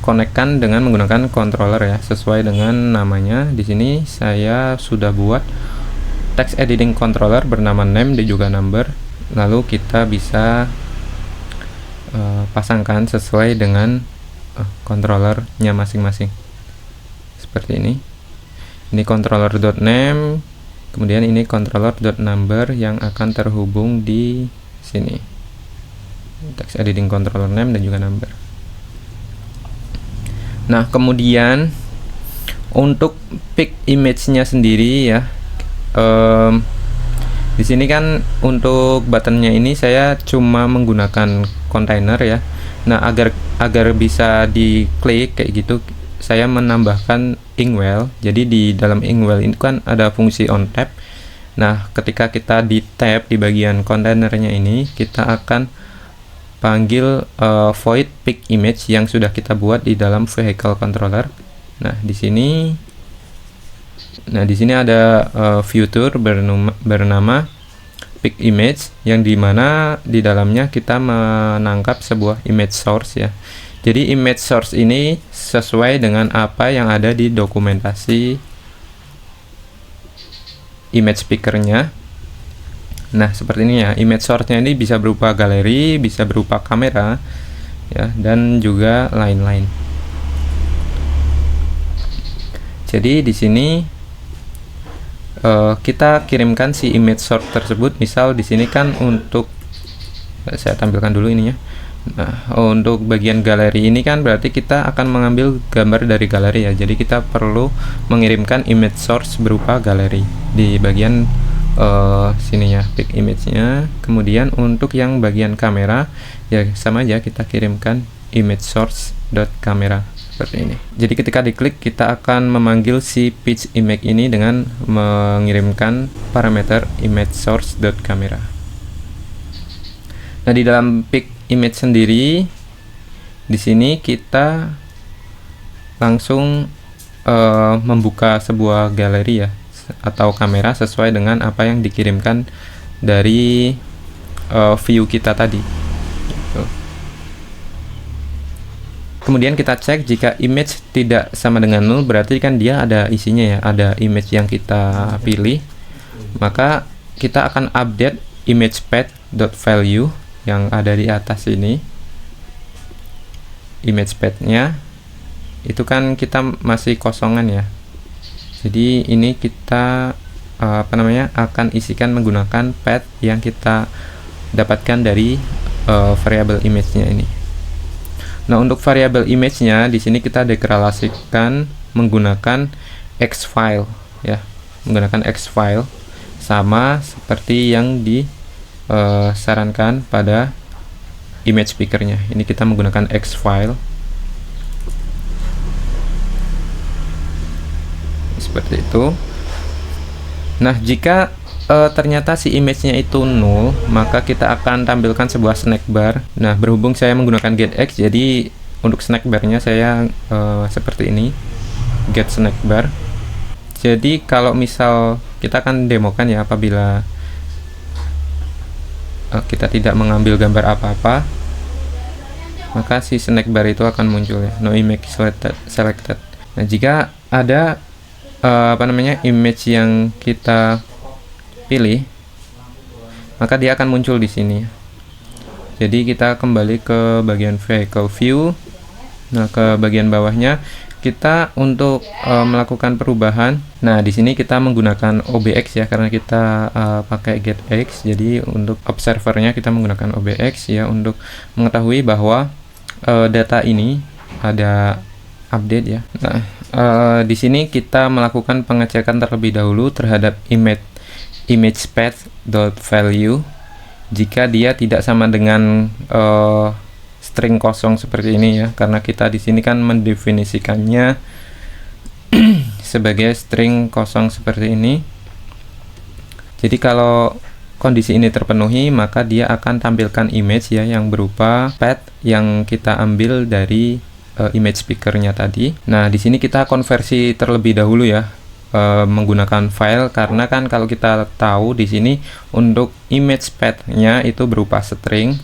konekkan dengan menggunakan controller ya, sesuai dengan namanya. Di sini saya sudah buat text editing controller bernama name dan juga number. Lalu kita bisa pasangkan sesuai dengan controllernya masing-masing. Seperti ini. Ini controller.name. Kemudian ini controller.number yang akan terhubung di sini. text editing controller name dan juga number. Nah, kemudian untuk pick image-nya sendiri ya, di sini kan untuk buttonnya ini saya cuma menggunakan container ya. Nah, agar bisa diklik kayak gitu, saya menambahkan inkwell. Jadi di dalam inkwell ini kan ada fungsi on tap. Nah, ketika kita di tab di bagian kontainernya ini, kita akan panggil void pick image yang sudah kita buat di dalam vehicle controller. Nah, di sini ada future bernama pick image, yang dimana di dalamnya kita menangkap sebuah image source ya. Jadi image source ini sesuai dengan apa yang ada di dokumentasi image speakernya. Nah, seperti ini ya. Image source-nya ini bisa berupa galeri, bisa berupa kamera ya, dan juga lain-lain. Jadi di sini kita kirimkan si image source tersebut. Misal di sini kan untuk, saya tampilkan dulu ininya. Nah, untuk bagian galeri ini kan berarti kita akan mengambil gambar dari galeri ya. Jadi kita perlu mengirimkan image source berupa galeri di bagian sini ya, pick image-nya. Kemudian untuk yang bagian kamera ya sama aja, kita kirimkan image source.camera seperti ini. Jadi ketika diklik, kita akan memanggil si pitch image ini dengan mengirimkan parameter image source.camera. Nah, di dalam pick image sendiri, di sini kita langsung membuka sebuah galeri ya, atau kamera sesuai dengan apa yang dikirimkan dari view kita tadi. Gitu. Kemudian kita cek jika image tidak sama dengan 0, berarti kan dia ada isinya ya, ada image yang kita pilih. Maka kita akan update image path.value yang ada di atas ini. Image path-nya itu kan kita masih kosongan ya. Jadi ini kita akan isikan menggunakan path yang kita dapatkan dari variable image-nya ini. Nah, untuk variabel image-nya di sini kita deklarasikan menggunakan X-file ya, menggunakan X-file sama seperti yang disarankan pada image speakernya. Ini kita menggunakan X-file seperti itu. Nah, jika ternyata si image-nya itu 0, maka kita akan tampilkan sebuah snack bar. Nah, berhubung saya menggunakan getX, jadi untuk snack bar-nya saya seperti ini, get snack bar. Jadi kalau misal kita akan demokan ya, apabila kita tidak mengambil gambar apa-apa, maka si snack bar itu akan muncul ya, no image selected. Nah, jika ada image yang kita pilih, maka dia akan muncul di sini. Jadi kita kembali ke bagian vehicle view. Nah, ke bagian bawahnya kita untuk melakukan perubahan. Nah, di sini kita menggunakan OBX ya, karena kita pakai getX. Jadi untuk observernya kita menggunakan OBX ya, untuk mengetahui bahwa data ini ada update ya. Nah, di sini kita melakukan pengecekan terlebih dahulu terhadap image path.value. Jika dia tidak sama dengan string kosong seperti ini ya, karena kita di sini kan mendefinisikannya sebagai string kosong seperti ini. Jadi kalau kondisi ini terpenuhi, maka dia akan tampilkan image ya yang berupa path yang kita ambil dari image speakernya tadi. Nah, di sini kita konversi terlebih dahulu ya, menggunakan file, karena kan kalau kita tahu di sini untuk image path-nya itu berupa string.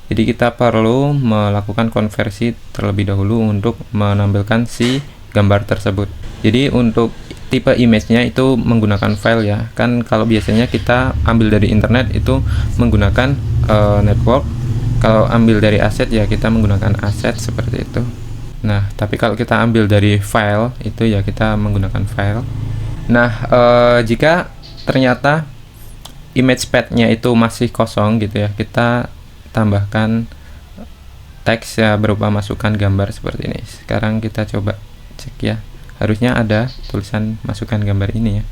Jadi kita perlu melakukan konversi terlebih dahulu untuk menampilkan si gambar tersebut. Jadi untuk tipe image-nya itu menggunakan file ya. Kan kalau biasanya kita ambil dari internet itu menggunakan network. Kalau ambil dari aset ya kita menggunakan aset seperti itu. Nah, tapi kalau kita ambil dari file itu ya kita menggunakan file. Nah, jika ternyata image path-nya itu masih kosong gitu ya, kita tambahkan teks ya berupa masukan gambar seperti ini. Sekarang kita coba cek ya, harusnya ada tulisan masukan gambar ini ya.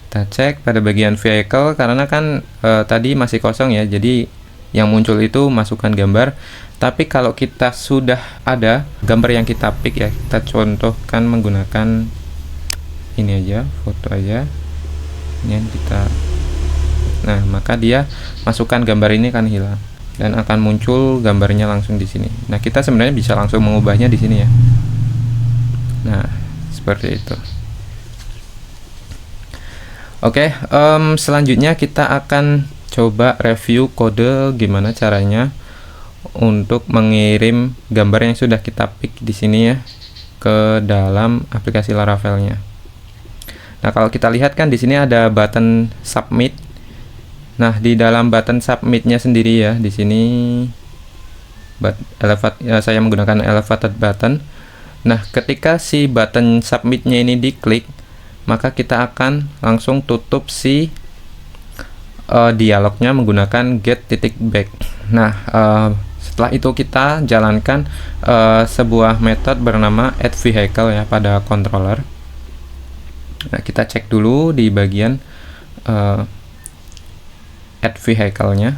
Kita cek pada bagian vehicle, karena kan tadi masih kosong ya, jadi yang muncul itu masukan gambar. Tapi kalau kita sudah ada gambar yang kita pick ya, kita contohkan menggunakan ini aja, foto aja ini kita, nah maka dia masukkan gambar ini kan hilang dan akan muncul gambarnya langsung di sini. Nah kita sebenarnya bisa langsung mengubahnya di sini ya. Nah seperti itu. Oke, selanjutnya kita akan coba review kode gimana caranya untuk mengirim gambar yang sudah kita pick di sini ya ke dalam aplikasi Laravel-nya. Nah, kalau kita lihat kan di sini ada button submit. Nah, di dalam button submit-nya sendiri ya, di sini saya menggunakan elevated button. Nah, ketika si button submit-nya ini diklik, maka kita akan langsung tutup si dialognya menggunakan get.back. Nah, setelah itu kita jalankan sebuah metode bernama addVehicle ya pada controller. Nah, kita cek dulu di bagian addVehicle-nya.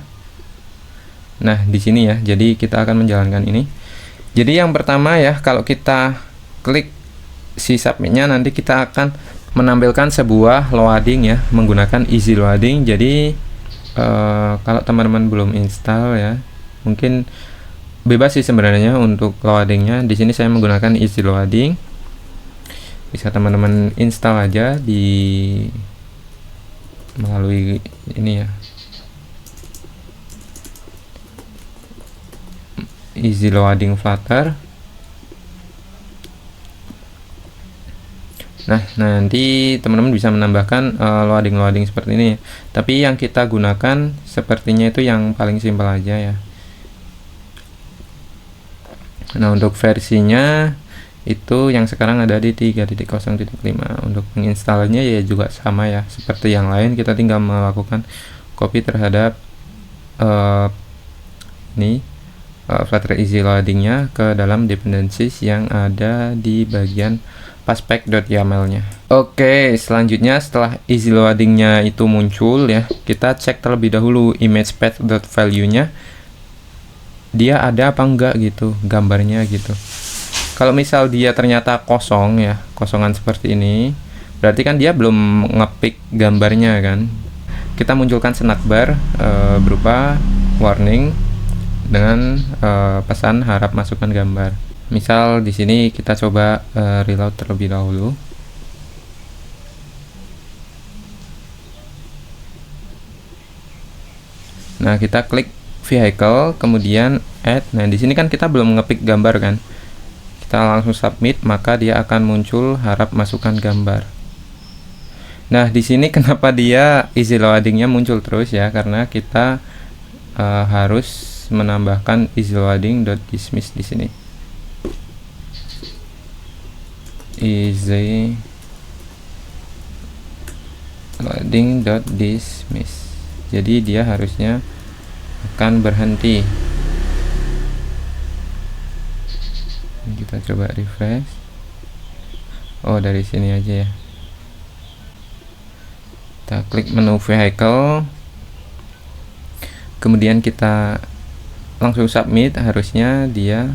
Nah, di sini ya. Jadi kita akan menjalankan ini. Jadi yang pertama ya, kalau kita klik si submit-nya, nanti kita akan menampilkan sebuah loading ya menggunakan easy loading. Jadi kalau teman-teman belum install ya, mungkin bebas sih sebenarnya untuk loadingnya. Di sini saya menggunakan easy loading. Bisa teman-teman install aja melalui ini ya, easy loading Flutter. Nah, nanti teman-teman bisa menambahkan loading-loading seperti ini. Tapi yang kita gunakan sepertinya itu yang paling simpel aja ya. Nah, untuk versinya itu yang sekarang ada di 3.0.5. Untuk menginstalnya ya juga sama ya, seperti yang lain, kita tinggal melakukan copy terhadap Flutter easy loadingnya ke dalam dependencies yang ada di bagian paspec.yaml-nya. Oke, selanjutnya setelah easy loading-nya itu muncul ya, kita cek terlebih dahulu image path.value-nya. Dia ada apa enggak gitu, gambarnya gitu. Kalau misal dia ternyata kosong ya, kosongan seperti ini, berarti kan dia belum ngepick gambarnya kan. Kita munculkan snack bar berupa warning dengan pesan harap masukkan gambar. Misal di sini kita coba reload terlebih dahulu. Nah, kita klik vehicle, kemudian add. Nah, di sini kan kita belum ngepick gambar kan. Kita langsung submit, maka dia akan muncul harap masukkan gambar. Nah, di sini kenapa dia easy loading-nya muncul terus ya? Karena kita harus menambahkan easy loading.dismiss di sini. Easy loading.dismiss. Jadi dia harusnya akan berhenti. Kita coba refresh. Oh, dari sini aja ya. Kita klik menu vehicle, kemudian kita langsung submit. Harusnya dia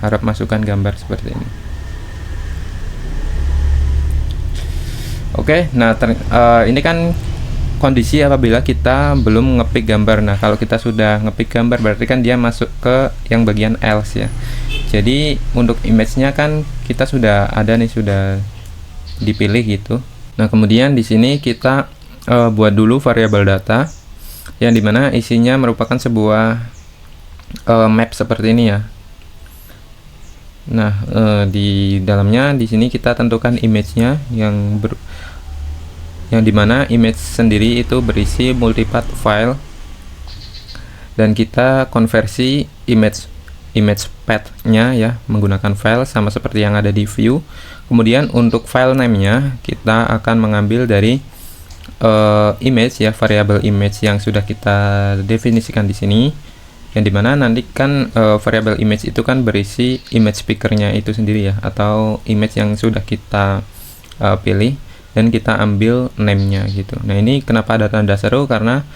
harap masukkan gambar seperti ini. Oke, nah ini kan kondisi apabila kita belum ngepick gambar. Nah, kalau kita sudah ngepick gambar berarti kan dia masuk ke yang bagian else ya. Jadi untuk image-nya kan kita sudah ada nih, sudah dipilih gitu. Nah, kemudian di sini kita buat dulu variabel data yang dimana isinya merupakan sebuah map seperti ini ya. Nah, di dalamnya di sini kita tentukan image-nya yang dimana image sendiri itu berisi multipath file, dan kita konversi image path-nya ya menggunakan file sama seperti yang ada di view. Kemudian untuk file name-nya kita akan mengambil dari image ya, variabel image yang sudah kita definisikan di sini, yang dimana nanti kan variabel image itu kan berisi image speakernya itu sendiri ya, atau image yang sudah kita pilih dan kita ambil name-nya gitu. Nah, ini kenapa ada tanda seru, karena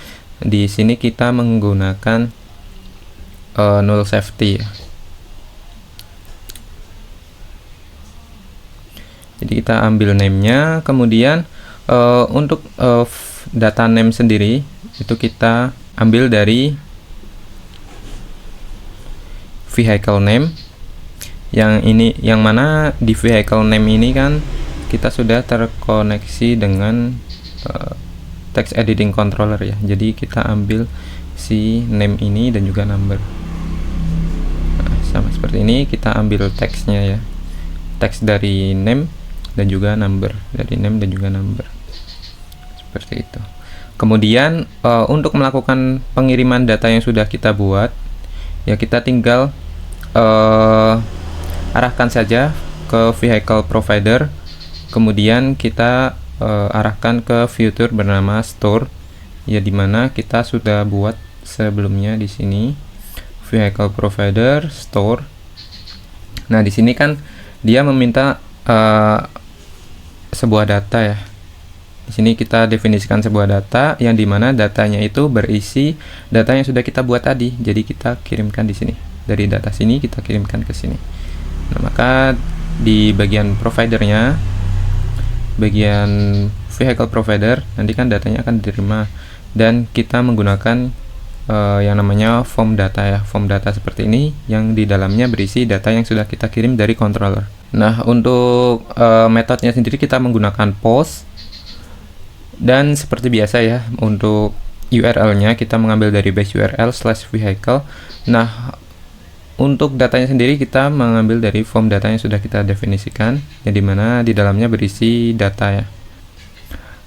di sini kita menggunakan null safety ya. Jadi kita ambil name-nya, kemudian untuk data name sendiri itu kita ambil dari vehicle name. Yang mana di vehicle name ini kan kita sudah terkoneksi dengan text editing controller ya. Jadi kita ambil si name ini dan juga number. Nah, sama seperti ini, kita ambil teksnya ya, teks dari name dan juga number, dari name dan juga number, seperti itu. Kemudian untuk melakukan pengiriman data yang sudah kita buat ya, kita tinggal arahkan saja ke vehicle provider, kemudian kita arahkan ke fitur bernama store ya, dimana kita sudah buat sebelumnya di sini, vehicle provider store. Nah, di sini kan dia meminta sebuah data ya. Di sini kita definisikan sebuah data yang dimana datanya itu berisi data yang sudah kita buat tadi. Jadi kita kirimkan di sini, dari data sini kita kirimkan ke sini. Nah, maka di bagian providernya, bagian vehicle provider, nanti kan datanya akan diterima dan kita menggunakan yang namanya form data ya, form data seperti ini yang di dalamnya berisi data yang sudah kita kirim dari controller. Nah, untuk metodenya sendiri kita menggunakan post, dan seperti biasa ya, untuk URL-nya kita mengambil dari base URL/vehicle. Nah, untuk datanya sendiri kita mengambil dari form data yang sudah kita definisikan, yang dimana di dalamnya berisi data ya.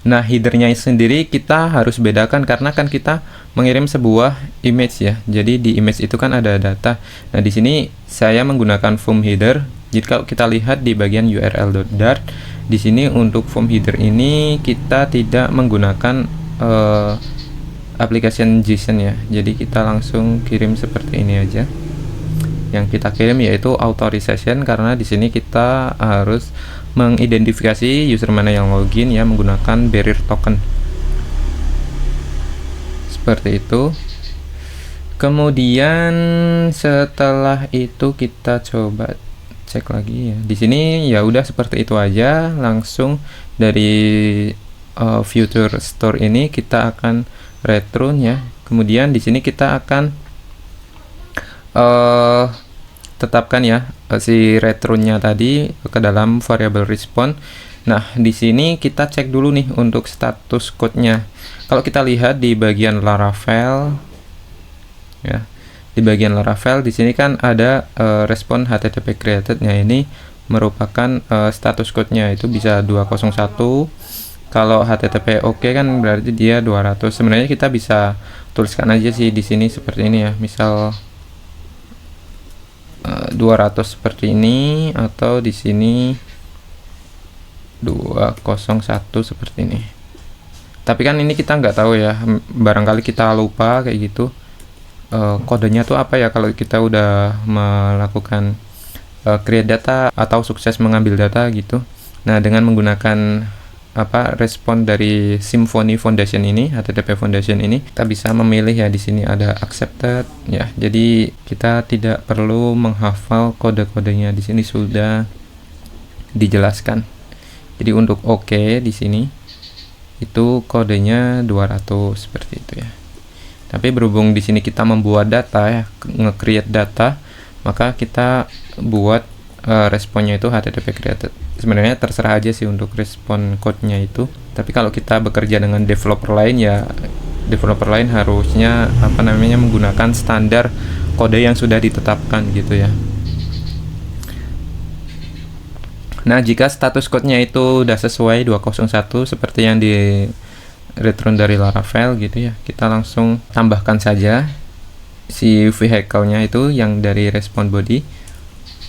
Nah, headernya sendiri kita harus bedakan karena kan kita mengirim sebuah image ya. Jadi di image itu kan ada data. Nah, di sini saya menggunakan form header. Jadi kalau kita lihat di bagian url.dart, di sini untuk form header ini kita tidak menggunakan application JSON ya. Jadi kita langsung kirim seperti ini aja. Yang kita kirim yaitu authorization, karena di sini kita harus mengidentifikasi user mana yang login ya menggunakan barrier token. Seperti itu. Kemudian setelah itu kita coba cek lagi ya. Di sini ya udah seperti itu aja, langsung dari future store ini kita akan return ya. Kemudian di sini kita akan tetapkan ya si return-nya tadi ke dalam variable response. Nah, di sini kita cek dulu nih untuk status code-nya. Kalau kita lihat di bagian Laravel ya, di bagian Laravel di sini kan ada respon HTTP created-nya, ini merupakan status code-nya itu bisa 201. Kalau HTTP oke kan berarti dia 200. Sebenarnya kita bisa tuliskan aja sih di sini seperti ini ya. Misal 200 seperti ini, atau di sini 201 seperti ini. Tapi kan ini kita nggak tahu ya, barangkali kita lupa kayak gitu. Kodenya tuh apa ya kalau kita udah melakukan create data atau sukses mengambil data gitu. Nah, dengan menggunakan respon dari Symfony Foundation ini, HTTP Foundation ini, kita bisa memilih ya, di sini ada accepted ya. Jadi kita tidak perlu menghafal kode-kodenya, di sini sudah dijelaskan. Jadi untuk oke di sini itu kodenya 200 seperti itu ya. Tapi berhubung di sini kita membuat data ya, nge-create data, maka kita buat responnya itu HTTP created. Sebenarnya terserah aja sih untuk respon code-nya itu. Tapi kalau kita bekerja dengan developer lain ya, developer lain harusnya menggunakan standar kode yang sudah ditetapkan gitu ya. Nah, jika status code-nya itu udah sesuai 201 seperti yang di return dari Laravel gitu ya, kita langsung tambahkan saja si vehicle-nya itu yang dari respon body.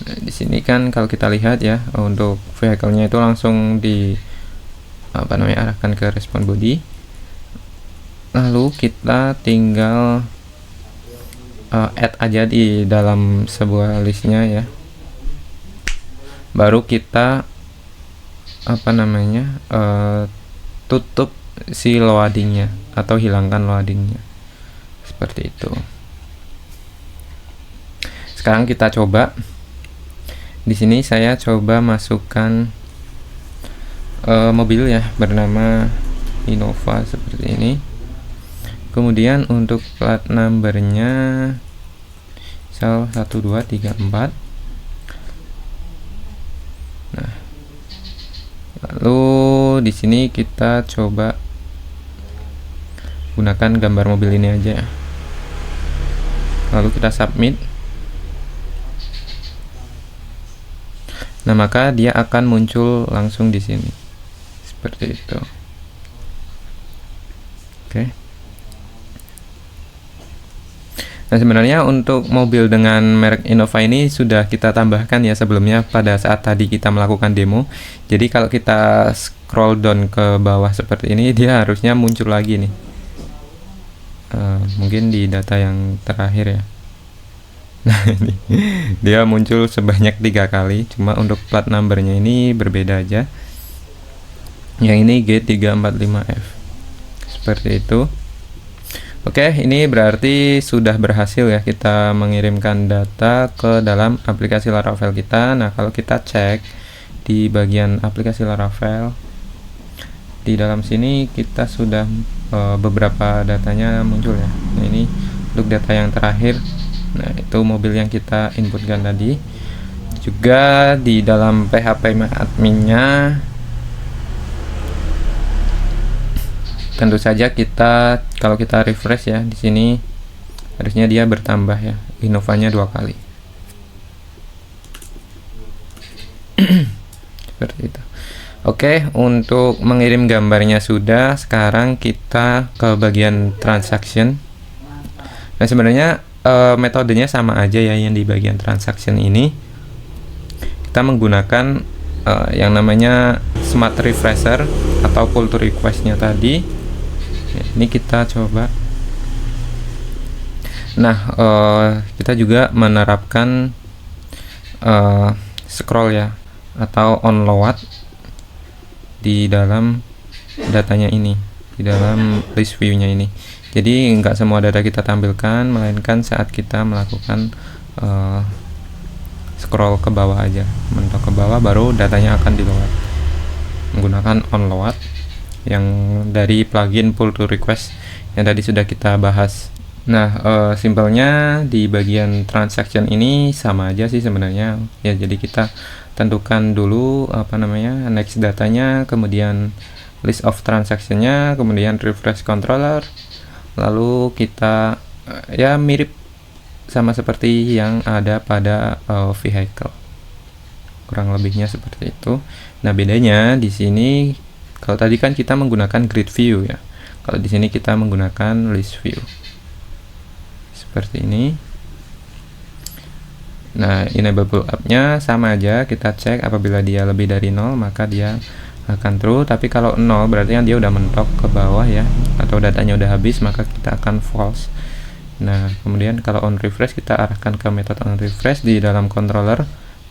Nah, di sini kan kalau kita lihat ya, untuk vehicle-nya itu langsung arahkan ke respon body. Lalu kita tinggal add aja di dalam sebuah listnya ya. Baru kita tutup si loadingnya atau hilangkan loadingnya seperti itu. Sekarang kita coba. Di sini saya coba masukkan mobil ya bernama Innova seperti ini. Kemudian untuk plat numbernya misal 1234. Nah, lalu di sini kita coba gunakan gambar mobil ini aja. Lalu kita submit. Nah, maka dia akan muncul langsung di sini. Seperti itu. Oke. Nah, sebenarnya untuk mobil dengan merek Innova ini sudah kita tambahkan ya sebelumnya pada saat tadi kita melakukan demo. Jadi kalau kita scroll down ke bawah seperti ini, dia harusnya muncul lagi nih. Mungkin di data yang terakhir ya. Nah, ini dia muncul sebanyak 3 kali. Cuma untuk plat numbernya ini berbeda aja. Yang ini G345F. Seperti itu. Oke, ini berarti sudah berhasil ya kita mengirimkan data ke dalam aplikasi Laravel kita. Nah, kalau kita cek di bagian aplikasi Laravel, di dalam sini kita sudah beberapa datanya muncul ya. Nah, ini untuk data yang terakhir. Nah, itu mobil yang kita inputkan tadi. Juga di dalam PHP adminnya tentu saja kita kalau kita refresh ya di sini harusnya dia bertambah ya Innovanya 2 kali. Seperti itu. Oke, untuk mengirim gambarnya sudah. Sekarang kita ke bagian transaction. Nah, sebenarnya metodenya sama aja ya. Yang di bagian transaction ini kita menggunakan yang namanya smart refresher atau pull to request-nya tadi. Ini kita coba. Nah, kita juga menerapkan scroll ya atau on load di dalam datanya ini, di dalam list view-nya ini. Jadi nggak semua data kita tampilkan, melainkan saat kita melakukan scroll ke bawah aja, mentok ke bawah baru datanya akan di load menggunakan on load yang dari plugin pull to request yang tadi sudah kita bahas. Nah, simpelnya di bagian transaction ini sama aja sih sebenarnya ya. Jadi kita tentukan dulu next datanya, kemudian list of transaction-nya, kemudian refresh controller, lalu kita ya mirip sama seperti yang ada pada vehicle, kurang lebihnya seperti itu. Nah, bedanya di sini kalau tadi kan kita menggunakan grid view ya. Kalau di sini kita menggunakan list view. Seperti ini. Nah, enable pull up-nya sama aja, kita cek apabila dia lebih dari 0 maka dia akan true, tapi kalau 0 berarti kan dia udah mentok ke bawah ya, atau datanya udah habis, maka kita akan false. Nah, kemudian kalau on refresh kita arahkan ke metode on refresh di dalam controller,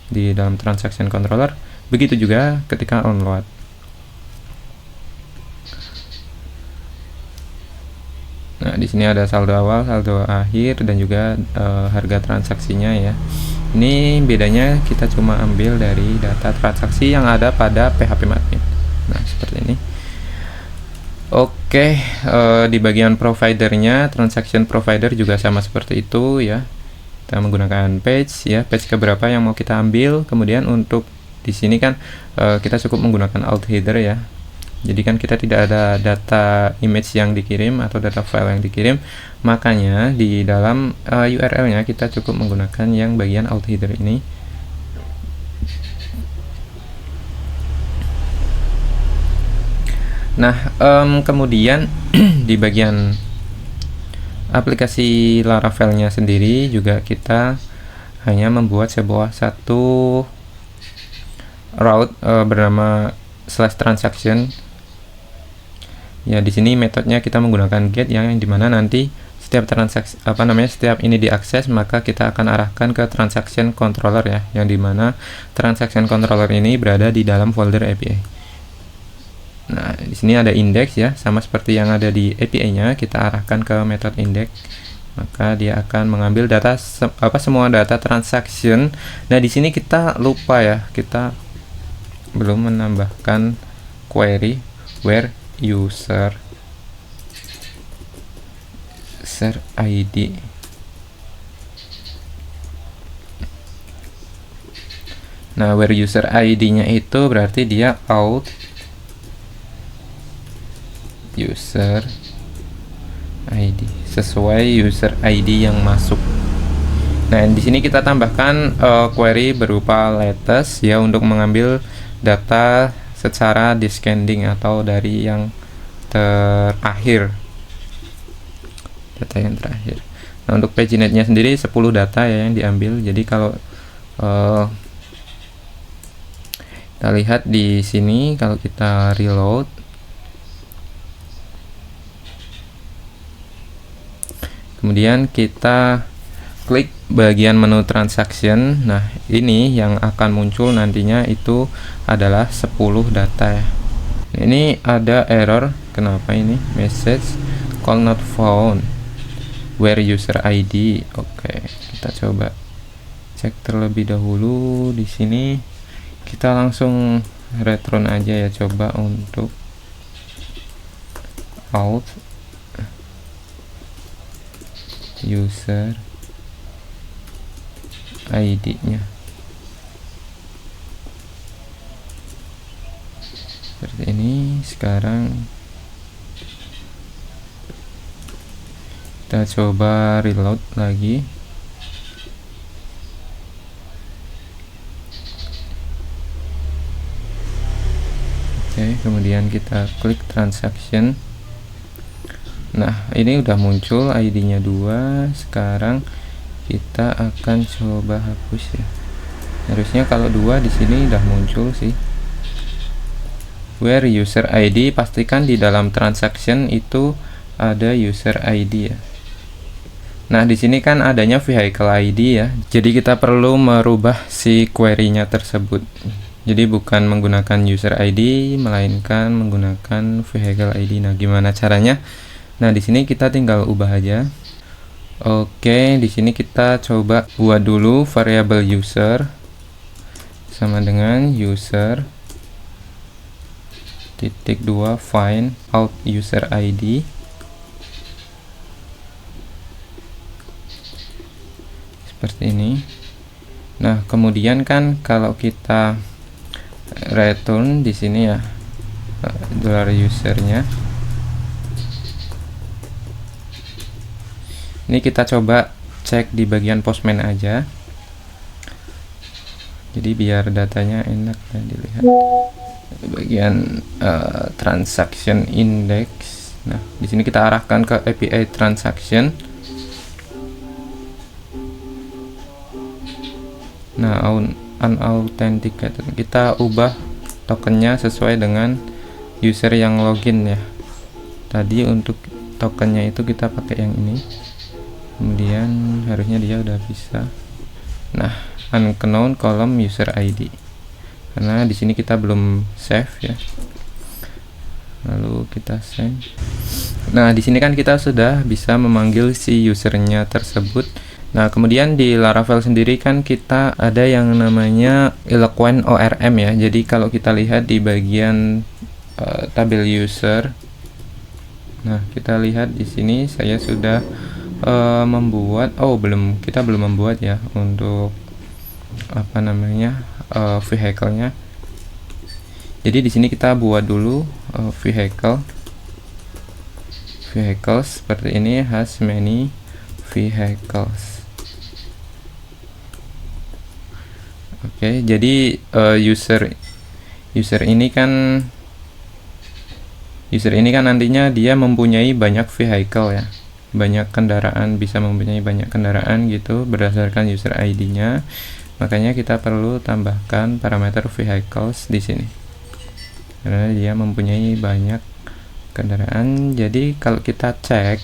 di dalam transaction controller. Begitu juga ketika on load. Nah, di sini ada saldo awal, saldo akhir, dan juga harga transaksinya ya. Ini bedanya kita cuma ambil dari data transaksi yang ada pada PHP admin. Nah, seperti ini. Oke, di bagian providernya, transaction provider juga sama seperti itu ya. Kita menggunakan page ya, page keberapa yang mau kita ambil. Kemudian untuk di sini kan kita cukup menggunakan alt header ya. Jadi kan kita tidak ada data image yang dikirim atau data file yang dikirim, makanya di dalam URL-nya kita cukup menggunakan yang bagian alt header ini. Nah, kemudian di bagian aplikasi Laravel-nya sendiri juga kita hanya membuat satu route bernama /transaction Ya, di sini metodenya kita menggunakan get yang dimana nanti setiap transaksi setiap ini diakses, maka kita akan arahkan ke transaction controller ya, yang dimana transaction controller ini berada di dalam folder API. Nah, di sini ada index ya, sama seperti yang ada di API-nya, kita arahkan ke metode index, maka dia akan mengambil data semua data transaction. Nah, di sini kita lupa ya, kita belum menambahkan query where user ID. Nah, where user ID-nya itu berarti dia out user ID sesuai user ID yang masuk. Nah, di sini kita tambahkan query berupa latest ya, untuk mengambil data secara descending atau dari yang terakhir, data yang terakhir. Nah, untuk paginate-nya sendiri 10 data ya yang diambil. Jadi kalau kita lihat di sini, kalau kita reload, kemudian kita klik bagian menu transaction. Nah, ini yang akan muncul nantinya itu adalah 10 data ya. Ini ada error, kenapa ini? Message call not found where user ID. Oke, kita coba cek terlebih dahulu. Di sini kita langsung return aja ya, coba untuk out user ID-nya seperti ini. Sekarang kita coba reload lagi. Oke, kemudian kita klik transaction. Nah, ini udah muncul ID-nya 2. Sekarang kita akan coba hapus ya. Harusnya kalau 2 di sini udah muncul sih. Where user ID, pastikan di dalam transaction itu ada user ID ya. Nah, di sini kan adanya vehicle ID ya. Jadi kita perlu merubah si query-nya tersebut. Jadi bukan menggunakan user ID, melainkan menggunakan vehicle ID. Nah, gimana caranya? Nah, di sini kita tinggal ubah aja. Oke, di sini kita coba buat dulu variabel user sama dengan user titik 2 find out user ID. Seperti ini. Nah, kemudian kan kalau kita return di sini ya $usernya. Ini kita coba cek di bagian postman aja. Jadi biar datanya enak ya dilihat. Bagian transaction index. Nah, di sini kita arahkan ke API transaction. Nah, unauthenticated. Kita ubah tokennya sesuai dengan user yang login ya. Tadi untuk tokennya itu kita pakai yang ini. Kemudian harusnya dia udah bisa. Nah, unknown column user ID. Karena di sini kita belum save ya. Lalu kita send. Nah, di sini kan kita sudah bisa memanggil si usernya tersebut. Nah, kemudian di Laravel sendiri kan kita ada yang namanya Eloquent ORM ya. Jadi kalau kita lihat di bagian tabel user. Nah, kita lihat di sini saya sudah membuat, kita belum membuat ya untuk vehicle-nya. Jadi di sini kita buat dulu vehicle seperti ini, has many vehicles. Oke, jadi user ini kan nantinya dia mempunyai banyak vehicle ya, banyak kendaraan, bisa mempunyai banyak kendaraan gitu berdasarkan user ID-nya. Makanya kita perlu tambahkan parameter vehicles di sini karena dia mempunyai banyak kendaraan. Jadi kalau kita cek,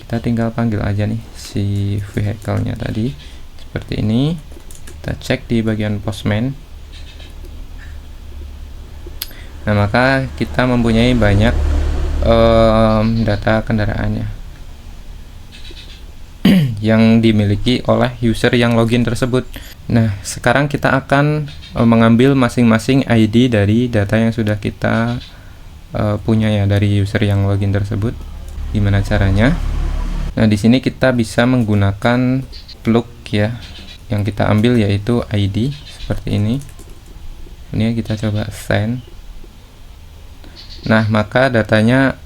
kita tinggal panggil aja nih si vehicle-nya tadi seperti ini. Kita cek di bagian Postman. Nah, maka kita mempunyai banyak data kendaraannya yang dimiliki oleh user yang login tersebut. Nah, sekarang kita akan mengambil masing-masing ID dari data yang sudah kita punya ya dari user yang login tersebut. Gimana caranya? Nah, di sini kita bisa menggunakan plug ya. Yang kita ambil yaitu ID seperti ini. Ini kita coba send. Nah, maka datanya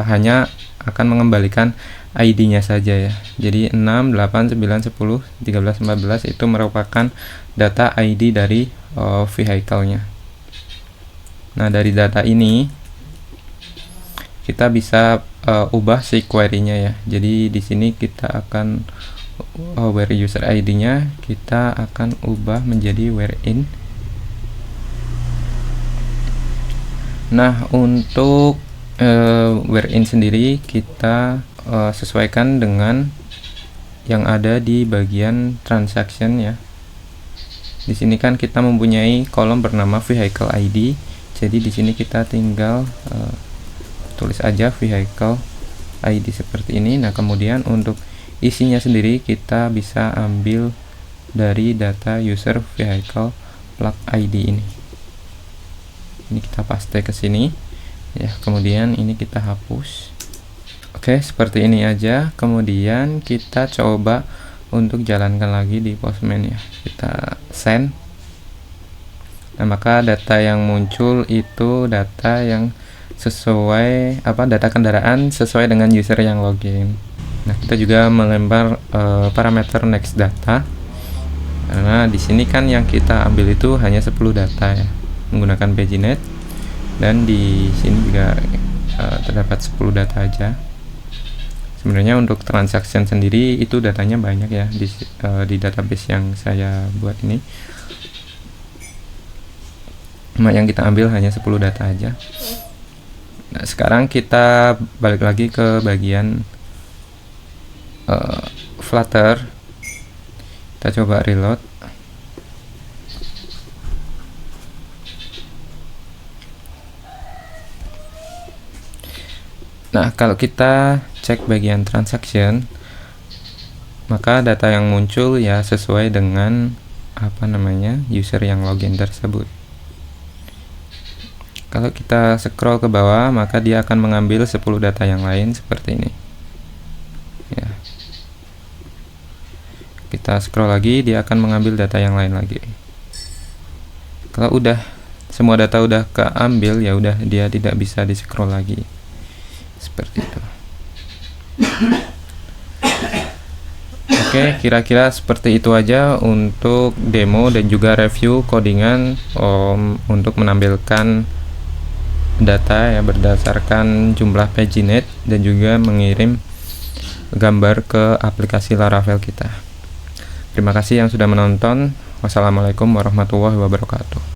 hanya akan mengembalikan ID-nya saja ya. Jadi 6, 8, 9, 10, 13, 14 itu merupakan data ID dari vehicle-nya. Nah, dari data ini kita bisa ubah si query-nya ya. Jadi di sini kita akan where user ID-nya kita akan ubah menjadi where in. Nah, untuk where in sendiri kita sesuaikan dengan yang ada di bagian transaction ya. Di sini kan kita mempunyai kolom bernama vehicle ID. Jadi di sini kita tinggal tulis aja vehicle ID seperti ini. Nah, kemudian untuk isinya sendiri kita bisa ambil dari data user vehicle plug ID ini. Ini kita paste ke sini ya. Kemudian ini kita hapus. Oke, seperti ini aja. Kemudian kita coba untuk jalankan lagi di Postman ya. Kita send. Nah, maka data yang muncul itu data yang sesuai data kendaraan sesuai dengan user yang login. Nah, kita juga melempar parameter next data. Karena di sini kan yang kita ambil itu hanya 10 data ya, menggunakan paginet. Dan di sini juga terdapat 10 data aja. Sebenarnya untuk transaction sendiri itu datanya banyak ya di database yang saya buat ini. Cuma yang kita ambil hanya 10 data aja. Nah, sekarang kita balik lagi ke bagian Flutter. Kita coba reload. Nah, kalau kita cek bagian transaction, maka data yang muncul ya sesuai dengan user yang login tersebut. Kalau kita scroll ke bawah, maka dia akan mengambil 10 data yang lain seperti ini ya. Kita scroll lagi, dia akan mengambil data yang lain lagi. Kalau udah semua data udah keambil, ya udah dia tidak bisa di scroll lagi seperti itu. Oke, kira-kira seperti itu aja untuk demo dan juga review codingan untuk menampilkan data ya berdasarkan jumlah paginet dan juga mengirim gambar ke aplikasi Laravel kita. Terima kasih yang sudah menonton. Wassalamualaikum warahmatullahi wabarakatuh.